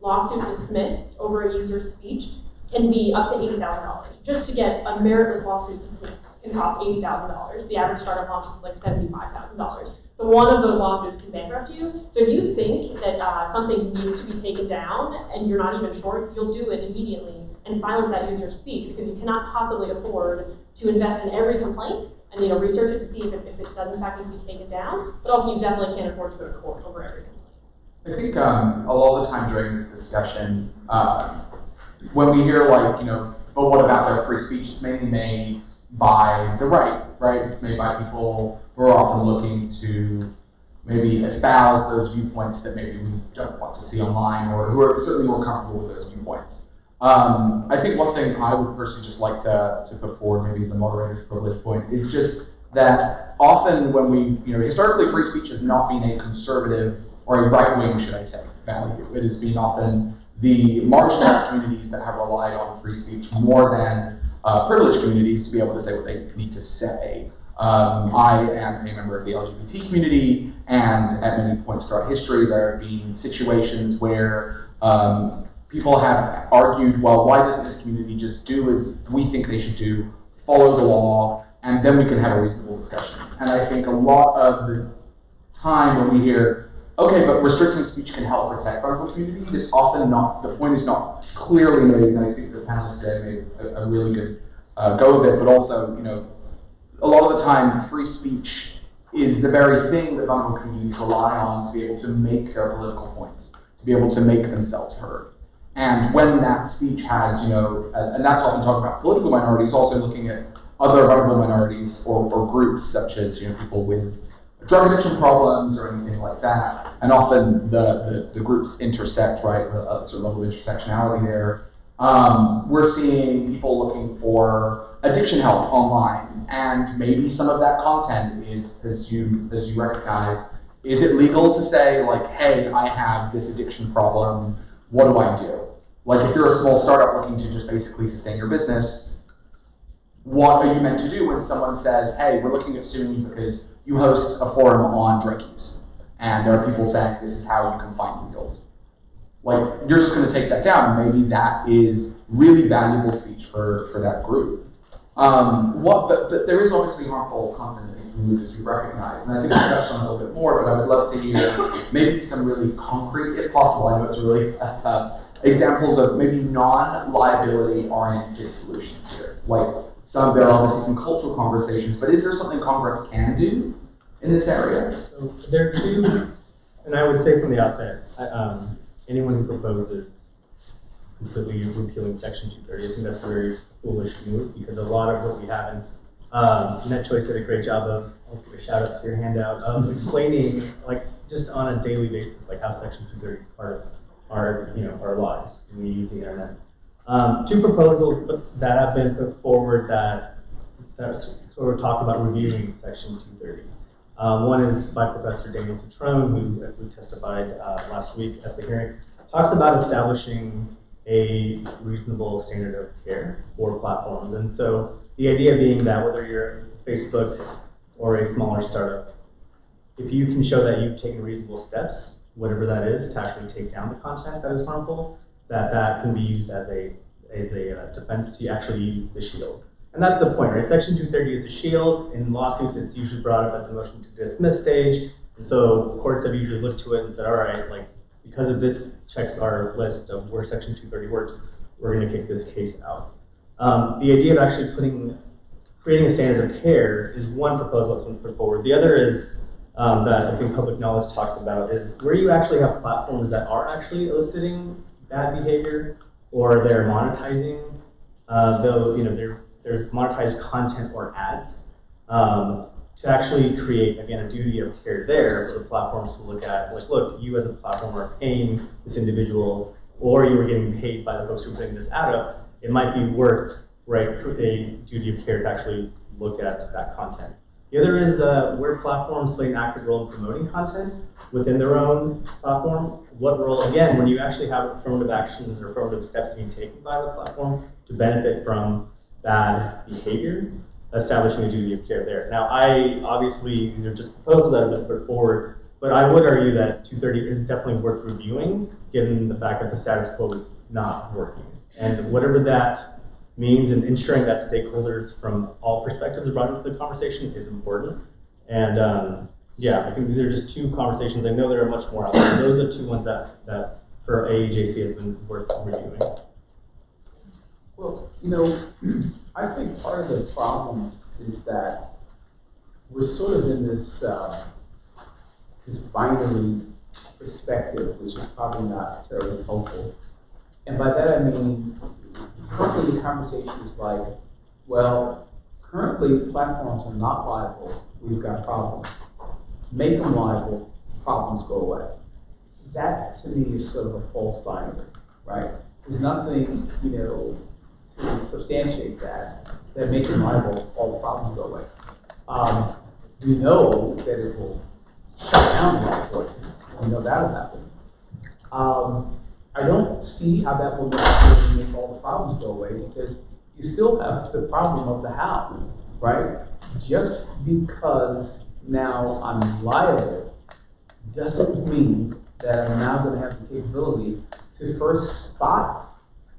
lawsuit dismissed over a user's speech can be up to $80,000. Just to get a meritless lawsuit dismissed can cost $80,000. The average startup launch is $75,000. So one of those lawsuits can bankrupt you. So if you think that something needs to be taken down and you're not even sure, you'll do it immediately and silence that user's speech, because you cannot possibly afford to invest in every complaint and research it to see if it does in fact need to be taken down. But also you definitely can't afford to go to court over every complaint. I think a lot of the time during this discussion, when we hear but what about their free speech? It's mainly made by the right? It's made by people who are often looking to maybe espouse those viewpoints that maybe we don't want to see online, or who are certainly more comfortable with those viewpoints. I think one thing I would personally just like to put forward, maybe as a moderator's privilege point, is just that often when historically free speech has not been a conservative or a right-wing, should I say, value. It has been often the marginalized communities that have relied on free speech more than privileged communities to be able to say what they need to say. I am a member of the LGBT community, and at many points throughout history, there have been situations where people have argued, well, why doesn't this community just do as we think they should do, follow the law, and then we can have a reasonable discussion. And I think a lot of the time when we hear, okay, but restricting speech can help protect vulnerable communities, it's often not, the point is not clearly made, and I think the panelists today made a really good go of it, but also, a lot of the time, free speech is the very thing that vulnerable communities rely on to be able to make their political points, to be able to make themselves heard. And when that speech has, and that's often talking about political minorities, also looking at other vulnerable minorities or groups such as people with drug addiction problems or anything like that. And often the groups intersect, right? A certain level of intersectionality there. We're seeing people looking for addiction help online, and maybe some of that content is, as you recognize, is it legal to say like, hey, I have this addiction problem, what do I do? Like if you're a small startup looking to just basically sustain your business, what are you meant to do when someone says, hey, we're looking at suing you because you host a forum on drug use, and there are people saying this is how you can find deals? Like, you're just going to take that down, and maybe that is really valuable speech for that group. But there is obviously harmful content in these groups, as you recognize, and I think we'll touch on it a little bit more, but I would love to hear maybe some really concrete, if possible, I know it's really tough, examples of maybe non-liability oriented solutions here. Like, there are obviously some cultural conversations, but is there something Congress can do in this area? So there are two, and I would say from the outset, anyone who proposes completely repealing Section 230, I think that's a very foolish move, because a lot of what we have, and NetChoice did a great job of, I'll give a shout out to your handout, of explaining, like, just on a daily basis, like how Section 230 is part of our lives when we use the internet. Two proposals that have been put forward that sort of talk about reviewing Section 230. One is by Professor Daniel Citrone, who testified last week at the hearing, talks about establishing a reasonable standard of care for platforms. And so the idea being that whether you're Facebook or a smaller startup, if you can show that you've taken reasonable steps, whatever that is, to actually take down the content that is harmful, that can be used as a defense to actually use the shield. And that's the point, right? Section 230 is a shield. In lawsuits, it's usually brought up at the motion to dismiss stage. And so courts have usually looked to it and said, all right, like, because of this checks our list of where Section 230 works, we're going to kick this case out. The idea of actually creating a standard of care is one proposal that's been put forward. The other is that I think public knowledge talks about is where you actually have platforms that are actually eliciting bad behavior or they're monetizing, there's monetized content or ads, to actually create, again, a duty of care there for the platforms to look at, like, look, you as a platform are paying this individual, or you were getting paid by the folks who are putting this ad up, it might be worth, right, a duty of care to actually look at that content. The other is where platforms play an active role in promoting content within their own platform. What role, again, when you actually have affirmative actions or affirmative steps being taken by the platform to benefit from bad behavior, establishing a duty of care there. Now, these are just proposals that have been put forward, but I would argue that 230 is definitely worth reviewing, given the fact that the status quo is not working. And whatever that means, and ensuring that stakeholders from all perspectives are brought into the conversation is important. And yeah, I think these are just two conversations. I know there are much more out there. Those are two ones that for AAJC has been worth reviewing. Well, I think part of the problem is that we're sort of in this binary perspective, which is probably not terribly helpful. And by that I mean, currently the conversation is like, well, currently platforms are not liable, we've got problems. Make them liable, problems go away. That to me is sort of a false binary, right? There's nothing, to substantiate that make them liable, all the problems go away. We know that it will shut down law enforcement. We know that'll happen. I don't see how that will necessarily make all the problems go away, because you still have the problem of the how, right? Just because now I'm liable doesn't mean that I'm now going to have the capability to first spot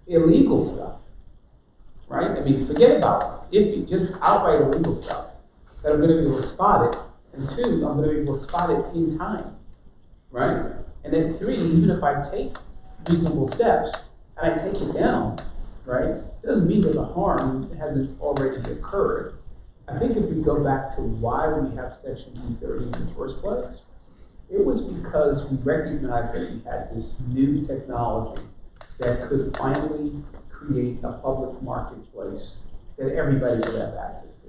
illegal stuff, right? I mean, forget about it. If you just outright illegal stuff, that I'm going to be able to spot it, and two, I'm going to be able to spot it in time, right? And then three, even if I take reasonable steps and I take it down, right, it doesn't mean that the harm hasn't already occurred. I think if we go back to why we have Section 230 in the first place, it was because we recognized that we had this new technology that could finally create a public marketplace that everybody could have access to.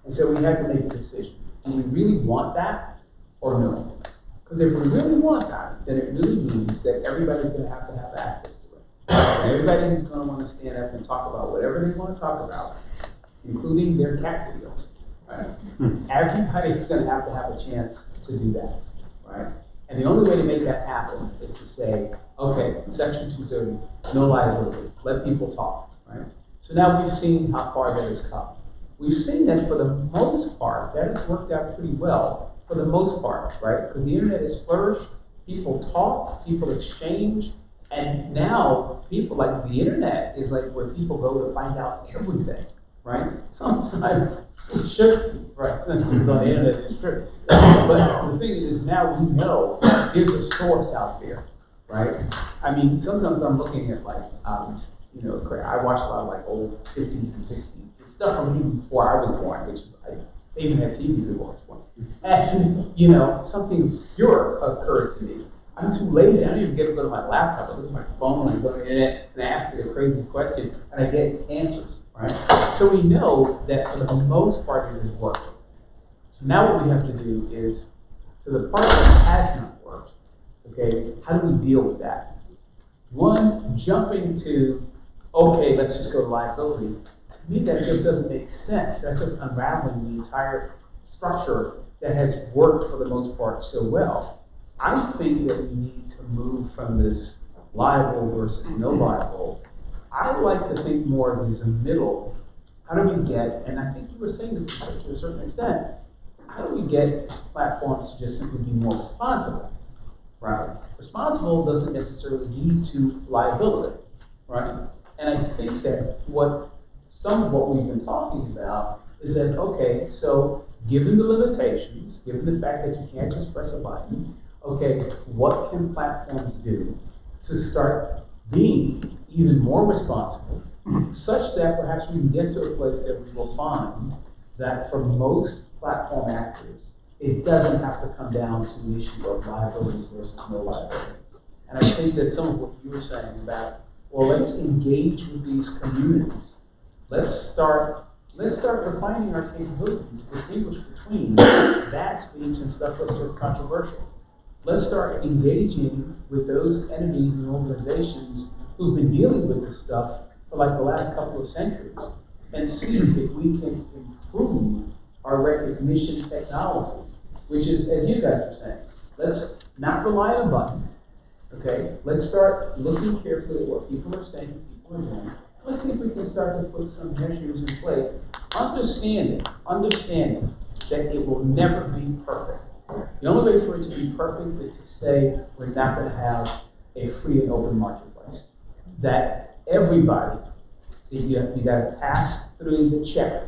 And so we had to make a decision. Do we really want that or no? Because if we really want that, then it really means that everybody's going to have access to it. And everybody's going to want to stand up and talk about whatever they want to talk about, including their cat videos. Right? Everybody's going to have a chance to do that. Right? And the only way to make that happen is to say, okay, Section 230, no liability, let people talk. Right? So now we've seen how far that has come. We've seen that for the most part, that has worked out pretty well. For the most part, right? Because the internet has flourished, people talk, people exchange, and now people like the internet is like where people go to find out everything, right? Sometimes it shouldn't be, right? It's on the internet, it's true. But the thing is, now we know there's a source out there, right? I mean, sometimes I'm looking at like, you know, I watch a lot of like old 50s and 60s, stuff from even before I was born, which is they even had TV before this point. And, you know, something obscure occurs to me. I'm too lazy. I don't even get to go to my laptop. I look at my phone and I go to the internet and I ask it a crazy question and I get answers, right? So we know that for the most part it has worked. So now what we have to do is, for the part that has not worked, okay, how do we deal with that? One, jumping to, okay, let's just go to liability. To me, that just doesn't make sense. That's just unraveling the entire structure that has worked for the most part so well. I think that we need to move from this liable versus no liable. I like to think more of as a middle. How do we get, and I think you were saying this to a certain extent, how do we get platforms to just simply be more responsible, right? Responsible doesn't necessarily lead to liability, right? And I think that some of what we've been talking about is that, okay, so given the limitations, given the fact that you can't just press a button, okay, what can platforms do to start being even more responsible, such that perhaps we can get to a place that we will find that for most platform actors, it doesn't have to come down to the issue of liability versus no liability. And I think that some of what you were saying about, well, let's engage with these communities. Let's start refining our capabilities to distinguish between that speech and stuff that's just controversial. Let's start engaging with those entities and organizations who've been dealing with this stuff for like the last couple of centuries and see if we can improve our recognition technology, which is, as you guys are saying, let's not rely on a button, okay? Let's start looking carefully at what people are saying, what people are doing. Let's see if we can start to put some measures in place, understanding that it will never be perfect. The only way for it to be perfect is to say we're not going to have a free and open marketplace. That everybody, you got to pass through the check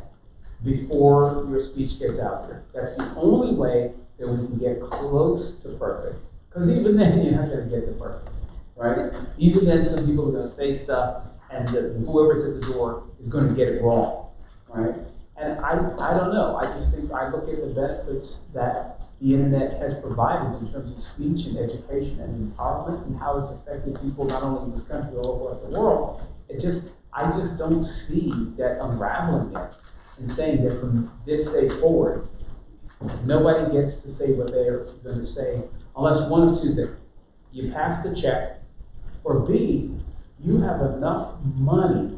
before your speech gets out there. That's the only way that we can get close to perfect. Because even then, you're not going to get to perfect, right? Even then, some people are going to say stuff, and whoever's at the door is going to get it wrong, right? And I don't know. I just think I look at the benefits that the internet has provided in terms of speech and education and empowerment and how it's affected people not only in this country but all across the world. I just don't see that unraveling it and saying that from this day forward, nobody gets to say what they're going to say unless one of two things. You pass the check, or B, you have enough money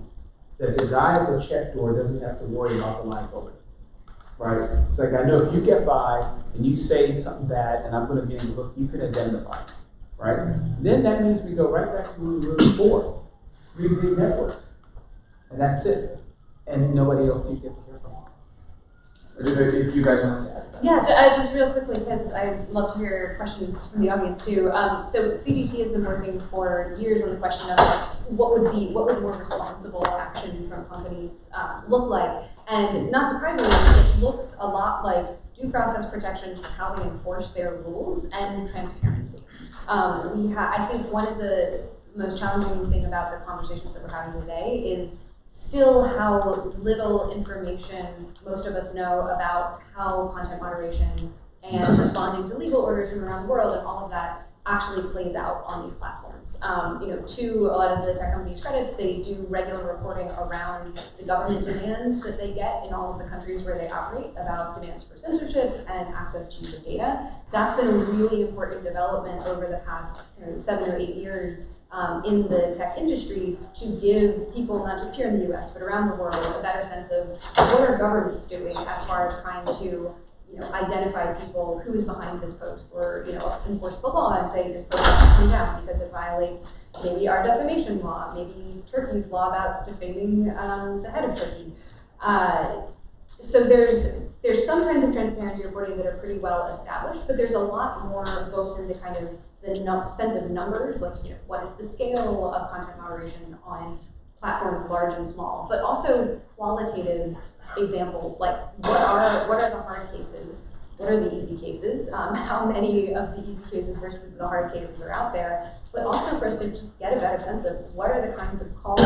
that the guy at the check door doesn't have to worry about the liability, right? It's like, I know if you get by and you say something bad and I'm gonna be able to look, you can identify, right? Then that means we go right back to where we were before. 3 big networks, and that's it. And nobody else you get to hear from. If you guys want to add that. Yeah, just real quickly, because I'd love to hear questions from the audience too. So CDT has been working for years on the question of what would more responsible action from companies look like? And not surprisingly, it looks a lot like due process protection for how they enforce their rules and transparency. I think one of the most challenging thing about the conversations that we're having today is still how little information most of us know about how content moderation and responding to legal orders from around the world and all of that actually plays out on these platforms. To a lot of the tech companies' credits, they do regular reporting around the government demands that they get in all of the countries where they operate about demands for censorship and access to user data. That's been a really important development over the past 7 or 8 years in the tech industry to give people, not just here in the US, but around the world, a better sense of what are governments doing as far as trying to identify people who is behind this post, or enforce the law and say this post has to come down because it violates maybe our defamation law, maybe Turkey's law about defaming the head of Turkey. So there's some kinds of transparency reporting that are pretty well established, but there's a lot more both in the kind of the sense of numbers, like what is the scale of content moderation on platforms large and small, but also qualitative examples, like what are the hard cases, what are the easy cases, how many of the easy cases versus the hard cases are out there, but also for us to just get a better sense of what are the kinds of calls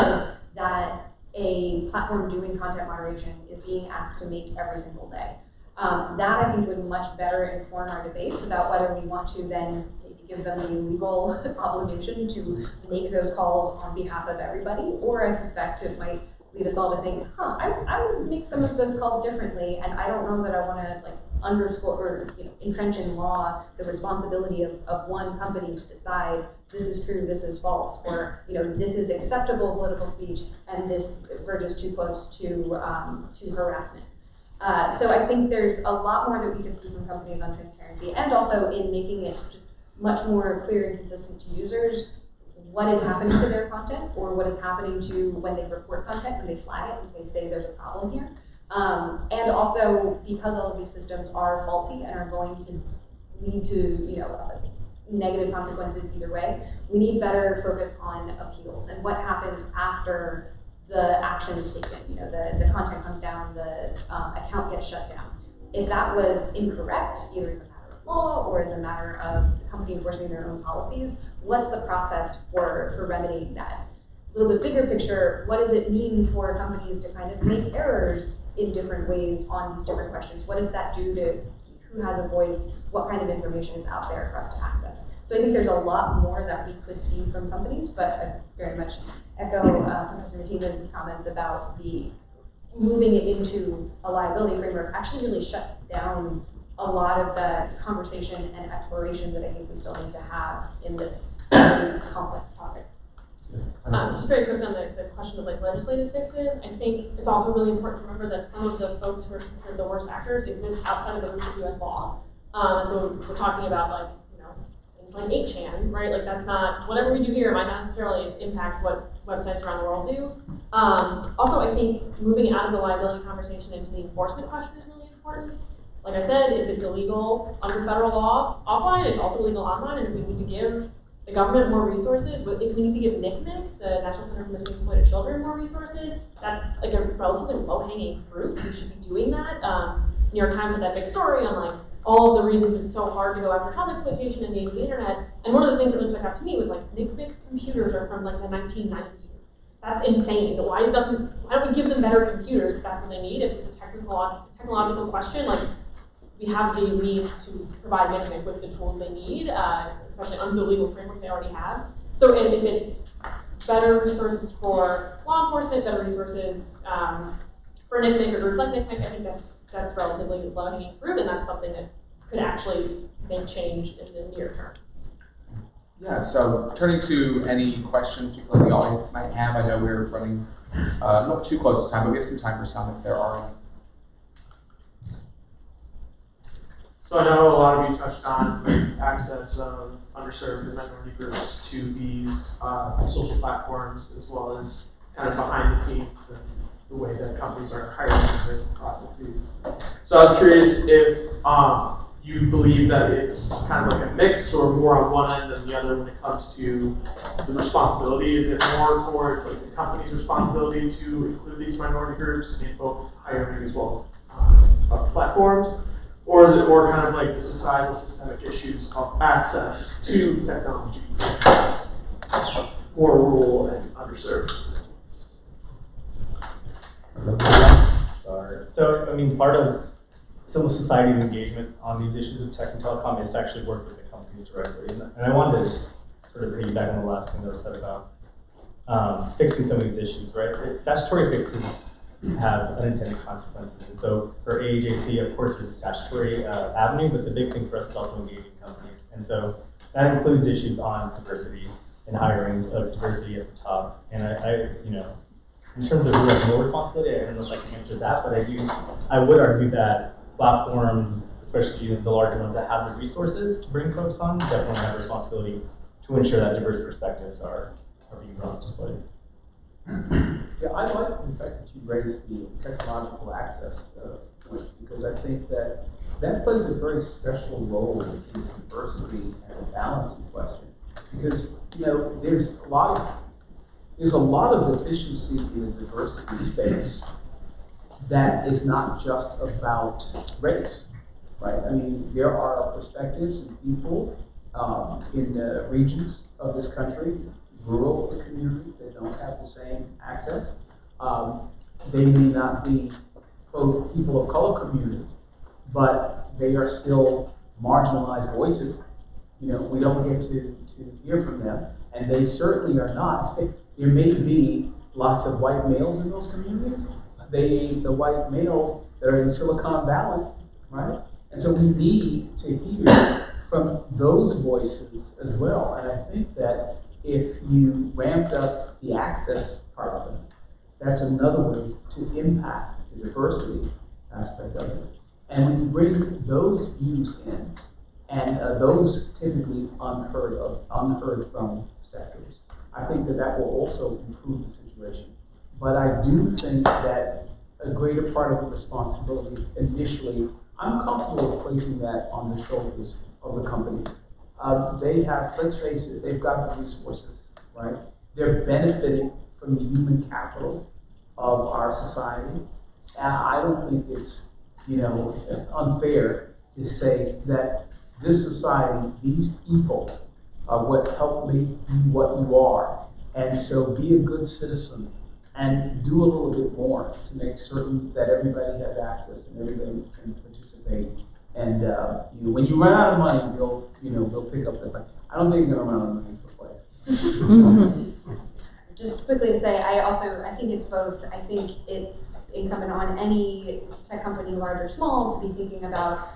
that a platform doing content moderation is being asked to make every single day. That I think would much better inform our debates about whether we want to then give them the legal obligation to make those calls on behalf of everybody, or I suspect it might lead us all to think, I would make some of those calls differently, and I don't know that I want to underscore or entrench in law the responsibility of one company to decide this is true, this is false, or this is acceptable political speech, and this verges too close to harassment. So I think there's a lot more that we can see from companies on transparency, and also in making it just much more clear and consistent to users what is happening to their content, or what is happening to when they report content, when they flag it and they say there's a problem here. And also, because all of these systems are faulty and are going to lead to negative consequences either way, we need better focus on appeals and what happens after the action is taken. The content comes down, the account gets shut down. If that was incorrect, either as a matter of law or as a matter of the company enforcing their own policies, what's the process for remedying that? A little bit bigger picture, what does it mean for companies to kind of make errors in different ways on these different questions? What does that do to who has a voice? What kind of information is out there for us to access? So I think there's a lot more that we could see from companies, but I very much echo Professor Mtima's comments about the moving it into a liability framework actually really shuts down a lot of the conversation and exploration that I think we still need to have in this very complex topic. Just very quickly on the question of legislative fixes, I think it's also really important to remember that some of the folks who are considered the worst actors exist outside of the reach of U.S. law. So we're talking about things like 8chan, right? That's not, whatever we do here might not necessarily impact what websites around the world do. Also, I think moving out of the liability conversation into the enforcement question is really important. Like I said, if it's illegal under federal law offline, it's also illegal online, and if we need to give the government more resources, if we need to give NCMEC, the National Center for Missing and Exploited Children, more resources, that's a relatively low-hanging fruit. We should be doing that. New York Times had that big story on all of the reasons it's so hard to go after child exploitation in the age of the internet. And one of the things that really stuck out to me was NCMEC's computers are from the 1990s. That's insane. Why don't we give them better computers if that's what they need? If it's a technological question, we have the means to provide NCMEC with the tools they need, especially under the legal framework they already have. So if it's better resources for law enforcement, better resources for NCMEC or groups like NCMEC, I think that's relatively low-hanging fruit, and that's something that could actually make change in the near term. Yeah, so turning to any questions people in the audience might have. I know we're running not too close to time, but we have some time for some if there are any. So I know a lot of you touched on like, access of underserved and minority groups to these social platforms, as well as kind of behind the scenes and the way that companies are hiring certain processes. So I was curious if you believe that it's kind of like a mix or more on one end than the other when it comes to the responsibility. Is it more towards like the company's responsibility to include these minority groups in both hiring as well as platforms? Or is it more kind of like the societal systemic issues of access to technology, more rural and underserved? So, I mean, part of civil society engagement on these issues of tech and telecom is to actually work with the companies directly. And I wanted to sort of piggyback on the last thing that was said about fixing some of these issues, right? Statutory fixes have unintended consequences. And so for AAJC, of course, there's a statutory avenue, but the big thing for us is also engaging companies. And so that includes issues on diversity and hiring of diversity at the top. And I you know, in terms of who has more responsibility, I don't know if I can answer that, but I would argue that platforms, especially the larger ones that have the resources to bring folks on, definitely have responsibility to ensure that diverse perspectives are being brought to play. Yeah, I like the fact that you raised the technological access point, because I think that plays a very special role in the diversity and the balancing question. Because, you know, there's a lot of deficiency in the diversity space that is not just about race, right? I mean, there are perspectives and people in the regions of this country, rural communities, that don't have the same access. They may not be, quote, people of color communities, but they are still marginalized voices. You know, we don't get to hear from them, and they certainly are not. There may be lots of white males in those communities. The white males that are in Silicon Valley, right? And so we need to hear from those voices as well. And I think that if you ramped up the access part of it, that's another way to impact the diversity aspect of it. And when you bring those views in, and those typically unheard from sectors, I think that will also improve the situation. But I do think that a greater part of the responsibility initially, I'm comfortable with placing that on the shoulders of the companies. They have, let's face it, they've got the resources, right? They're benefiting from the human capital of our society. And I don't think it's, you know, unfair to say that this society, these people, are what helped make you what you are. And so be a good citizen and do a little bit more to make certain that everybody has access and everybody can participate. And you know, when you run out of money, they'll pick up the fight. I don't think you're gonna run out of money for play. Just quickly to say, I think it's both. I think it's incumbent on any tech company, large or small, to be thinking about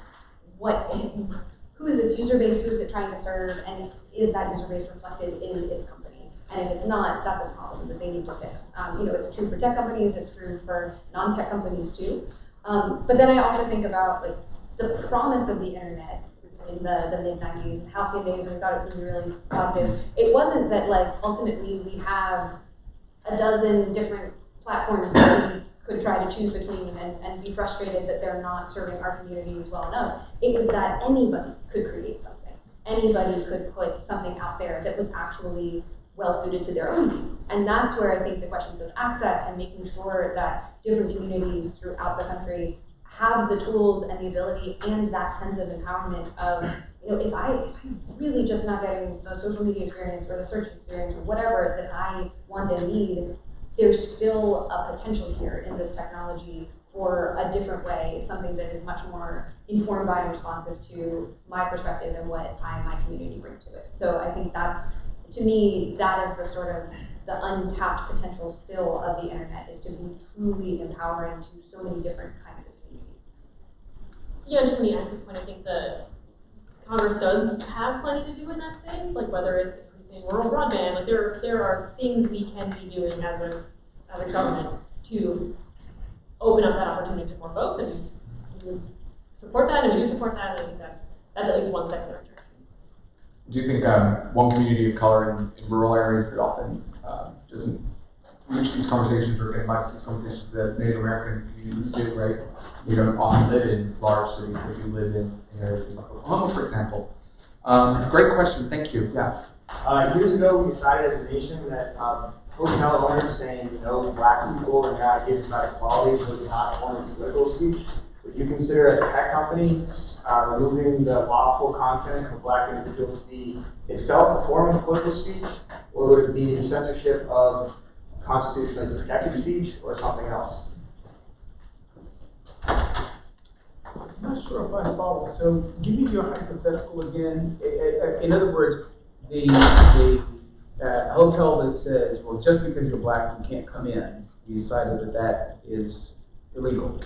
who is its user base, who is it trying to serve, and is that user base reflected in its company? And if it's not, that's a problem that they need to fix. You know, it's true for tech companies, it's true for non-tech companies too. But then I also think about like the promise of the internet in the mid-90s and halcyon days when we thought it was going to be really positive. It wasn't that like ultimately we have a dozen different platforms that we could try to choose between and be frustrated that they're not serving our communities well enough. It was that anybody could create something. Anybody could put something out there that was actually well suited to their own needs. And that's where I think the questions of access and making sure that different communities throughout the country have the tools and the ability and that sense of empowerment of, you know, if I'm really just not getting the social media experience or the search experience or whatever that I want and need, there's still a potential here in this technology for a different way, something that is much more informed by and responsive to my perspective and what I and my community bring to it. So I think that's, to me, that is the sort of the untapped potential still of the internet, is to be truly empowering to so many different kinds of communities. Yeah, just from the access point, I think the Congress does have plenty to do in that space, like whether it's increasing rural broadband, like there are things we can be doing as a government to open up that opportunity to more folks, and we would support that, and we do support that, and I think that's at least one step in the right direction. Do you think one community of color in rural areas that often doesn't reach these conversations or get invited to these conversations that Native American communities do, right? We don't often live in large cities, we do live in areas like Oklahoma, for example. Great question, thank you. Yeah. Years ago, we decided as a nation that hotel owners saying no black people and their ideas about equality was not a form of political speech. Would you consider as a tech company removing the lawful content of black individuals to be itself a form of political speech, or would it be the censorship of constitutionally protected speech, or something else? I'm not sure if I follow. So give me your hypothetical again. In other words, the hotel that says, well, just because you're black, you can't come in, you decided that that is illegal,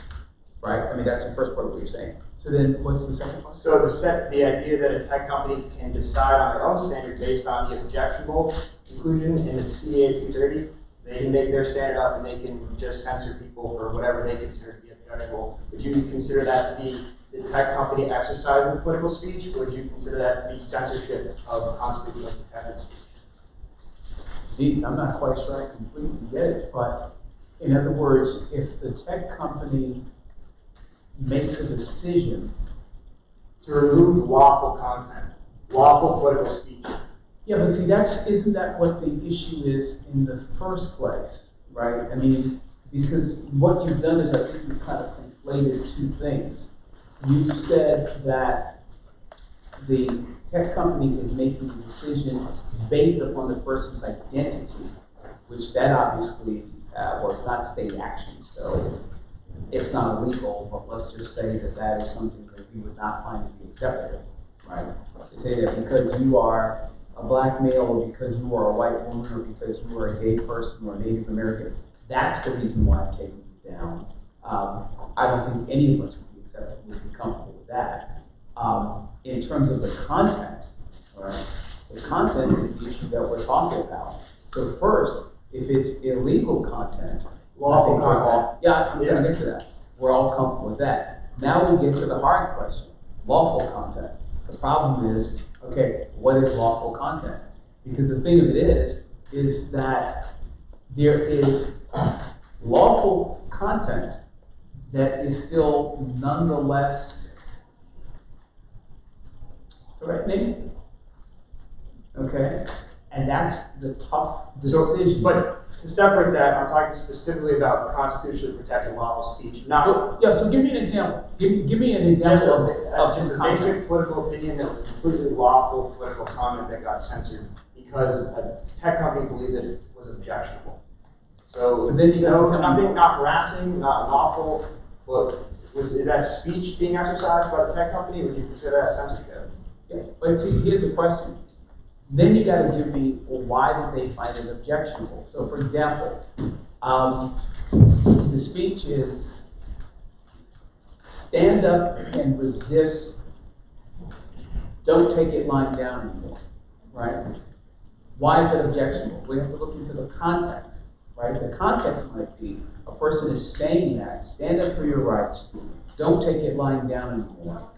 right? I mean, that's the first part of what you're saying. So then what's the second part? So the idea that a tech company can decide on their own standard based on the objectionable inclusion in the CA 230, they can make their standard up and they can just censor people for whatever they consider to be objectionable. Would you consider that to be the tech company exercising political speech, or would you consider that to be censorship of constitutionally protected speech? Geez, I'm not quite sure I completely get it, but in other words, if the tech company makes a decision To remove lawful content, lawful political speech. yeah, but see, isn't that what the issue is in the first place, right? I mean, because what you've done is I think you've kind of conflated two things. You've said that the tech company is making a decision based upon the person's identity, which that obviously was not state action, so it's not illegal, but let's just say that that is something that we would not find to be acceptable, right? To say that because you are a black male, or because you are a white woman, or because you are a gay person or a Native American, that's the reason why I'm taking you down. I don't think any of us would be comfortable with that. In terms of the content, right? The content is the issue that we're talking about. So first, if it's illegal content, Lawful content. Yeah, I'm gonna get to that. We're all comfortable with that. Now we get to the hard question, lawful content. The problem is, okay, what is lawful content? Because the thing of it is that there is lawful content that is still nonetheless threatening, okay? And that's the tough decision. But to separate that, I'm talking specifically about constitutionally protected lawful speech, not Yeah, so give me an example. Give me an example of just a content. basic political opinion that was completely lawful political comment that got censored because a tech company believed that it was objectionable. So But then you no, have to nothing, not harassing, not lawful, but is that speech being exercised by the tech company? Would you consider that censorship? Yeah, but see, here's the question. Then you gotta give me, well, why did they find it objectionable? So for example, the speech is stand up and resist, don't take it lying down anymore, right? Why is it objectionable? We have to look into the context, right? The context might be a person is saying that, stand up for your rights, don't take it lying down anymore.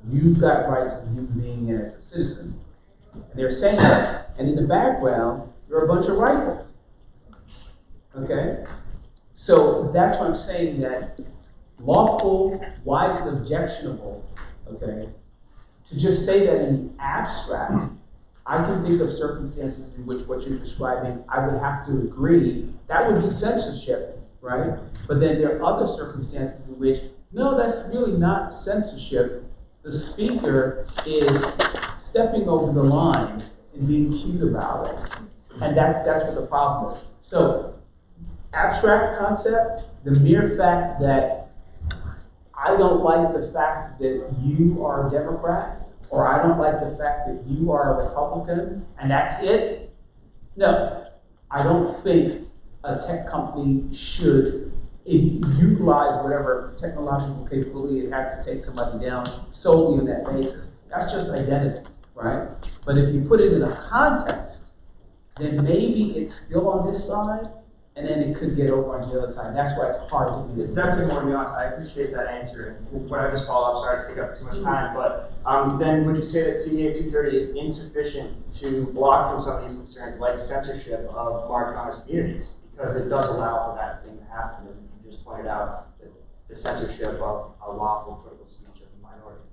You've got rights as a human being and as a citizen. And they're saying that, and in the background, there are a bunch of rifles. Okay? So that's why I'm saying that lawful, why is it objectionable, okay? To just say that in the abstract, I can think of circumstances in which what you're describing, I would have to agree, that would be censorship, right? But then there are other circumstances in which, no, that's really not censorship. The speaker is stepping over the line and being cute about it. And that's what the problem is. So, abstract concept, the mere fact that I don't like the fact that you are a Democrat, or I don't like the fact that you are a Republican, and that's it? No, I don't think a tech company should utilize whatever technological capability it has to take somebody down solely on that basis. That's just identity, right? But if you put it in a context, then maybe it's still on this side, and then it could get over on the other side. That's why it's hard to do It's this. definitely more nuanced. I appreciate that answer. And what I just follow up, sorry to take up too much time, but then would you say that CDA 230 is insufficient to block from some of these concerns like censorship of marginalized communities? Because it does allow for that thing to happen, and you just pointed out the censorship of a lawful political speech of the minority.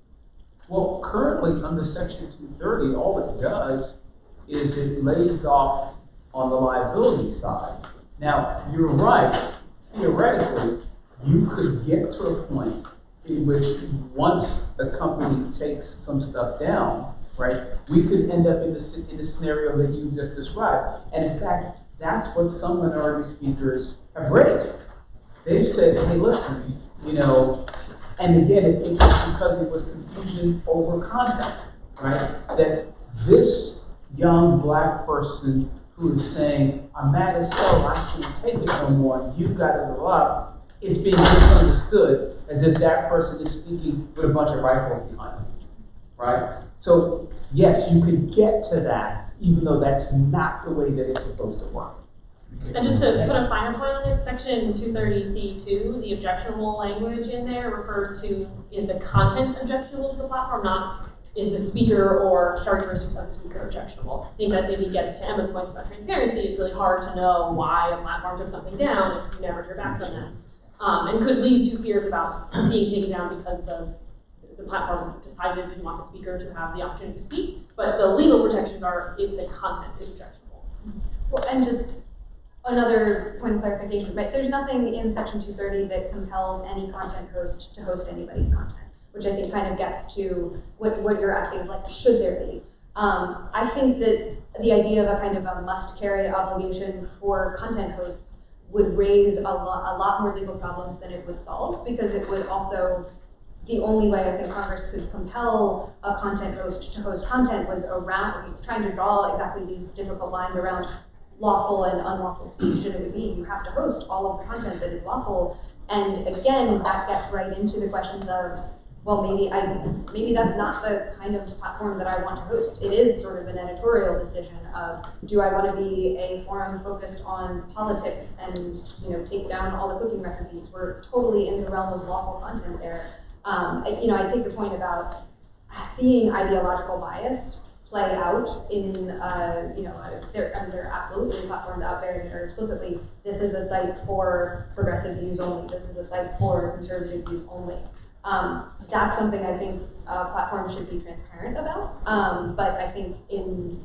Well, currently under Section 230, all it does is it lays off on the liability side. Now, you're right, theoretically, you could get to a point in which once a company takes some stuff down, right, we could end up in the scenario that you just described. And in fact, that's what some minority speakers have raised. They've said, hey, listen, you know, and again, it's because it was confusion over context, right? That this young black person who is saying, I'm mad as hell, I can't take it no more, you've got to go up, it's being misunderstood as if that person is speaking with a bunch of rifles behind them, right? So, yes, you could get to that, even though that's not the way that it's supposed to work. And just to put a finer point on it, Section 230C2, the objectionable language in there refers to is the content objectionable to the platform, not is the speaker or characteristics of the speaker objectionable. I think that maybe gets to Emma's points about transparency. It's really hard to know why a platform took something down if you never hear back from them. And could lead to fears about being taken down because the platform decided it didn't want the speaker to have the opportunity to speak. But the legal protections are if the content is objectionable. Well, and just another point of clarification, right? There's nothing in Section 230 that compels any content host to host anybody's content, which I think kind of gets to what you're asking is like, should there be? I think that the idea of a kind of a must-carry obligation for content hosts would raise a lot more legal problems than it would solve, because it would also, the only way I think Congress could compel a content host to host content was around trying to draw exactly these difficult lines around lawful and unlawful speech, and it would be you have to host all of the content that is lawful. And again, that gets right into the questions of, well, maybe that's not the kind of platform that I want to host. It is sort of an editorial decision of, do I want to be a forum focused on politics and take down all the cooking recipes? We're totally in the realm of lawful content there. I take your point about seeing ideological bias play out in, there are absolutely platforms out there that are explicitly, this is a site for progressive views only, this is a site for conservative views only. That's something I think platforms should be transparent about, but I think in,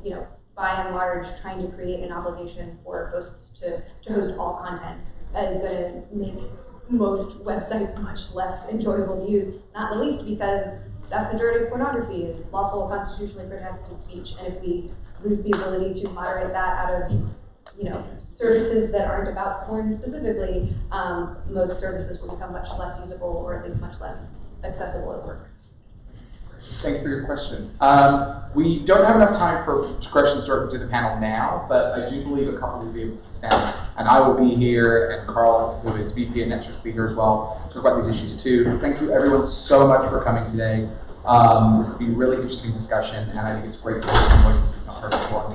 by and large, trying to create an obligation for hosts to host all content is going to make most websites much less enjoyable to use, not the least because the vast majority of pornography is lawful, constitutionally protected speech, and if we lose the ability to moderate that out of, services that aren't about porn specifically, most services will become much less usable or at least much less accessible at work. Thank you for your question. We don't have enough time for questions to the panel now, but I do believe a couple will be able to stand. And I will be here, and Carl, who is VP and Network Speaker as well, to talk about these issues too. Thank you everyone so much for coming today. This has been a really interesting discussion, and I think it's great to hear some voices we've not heard before.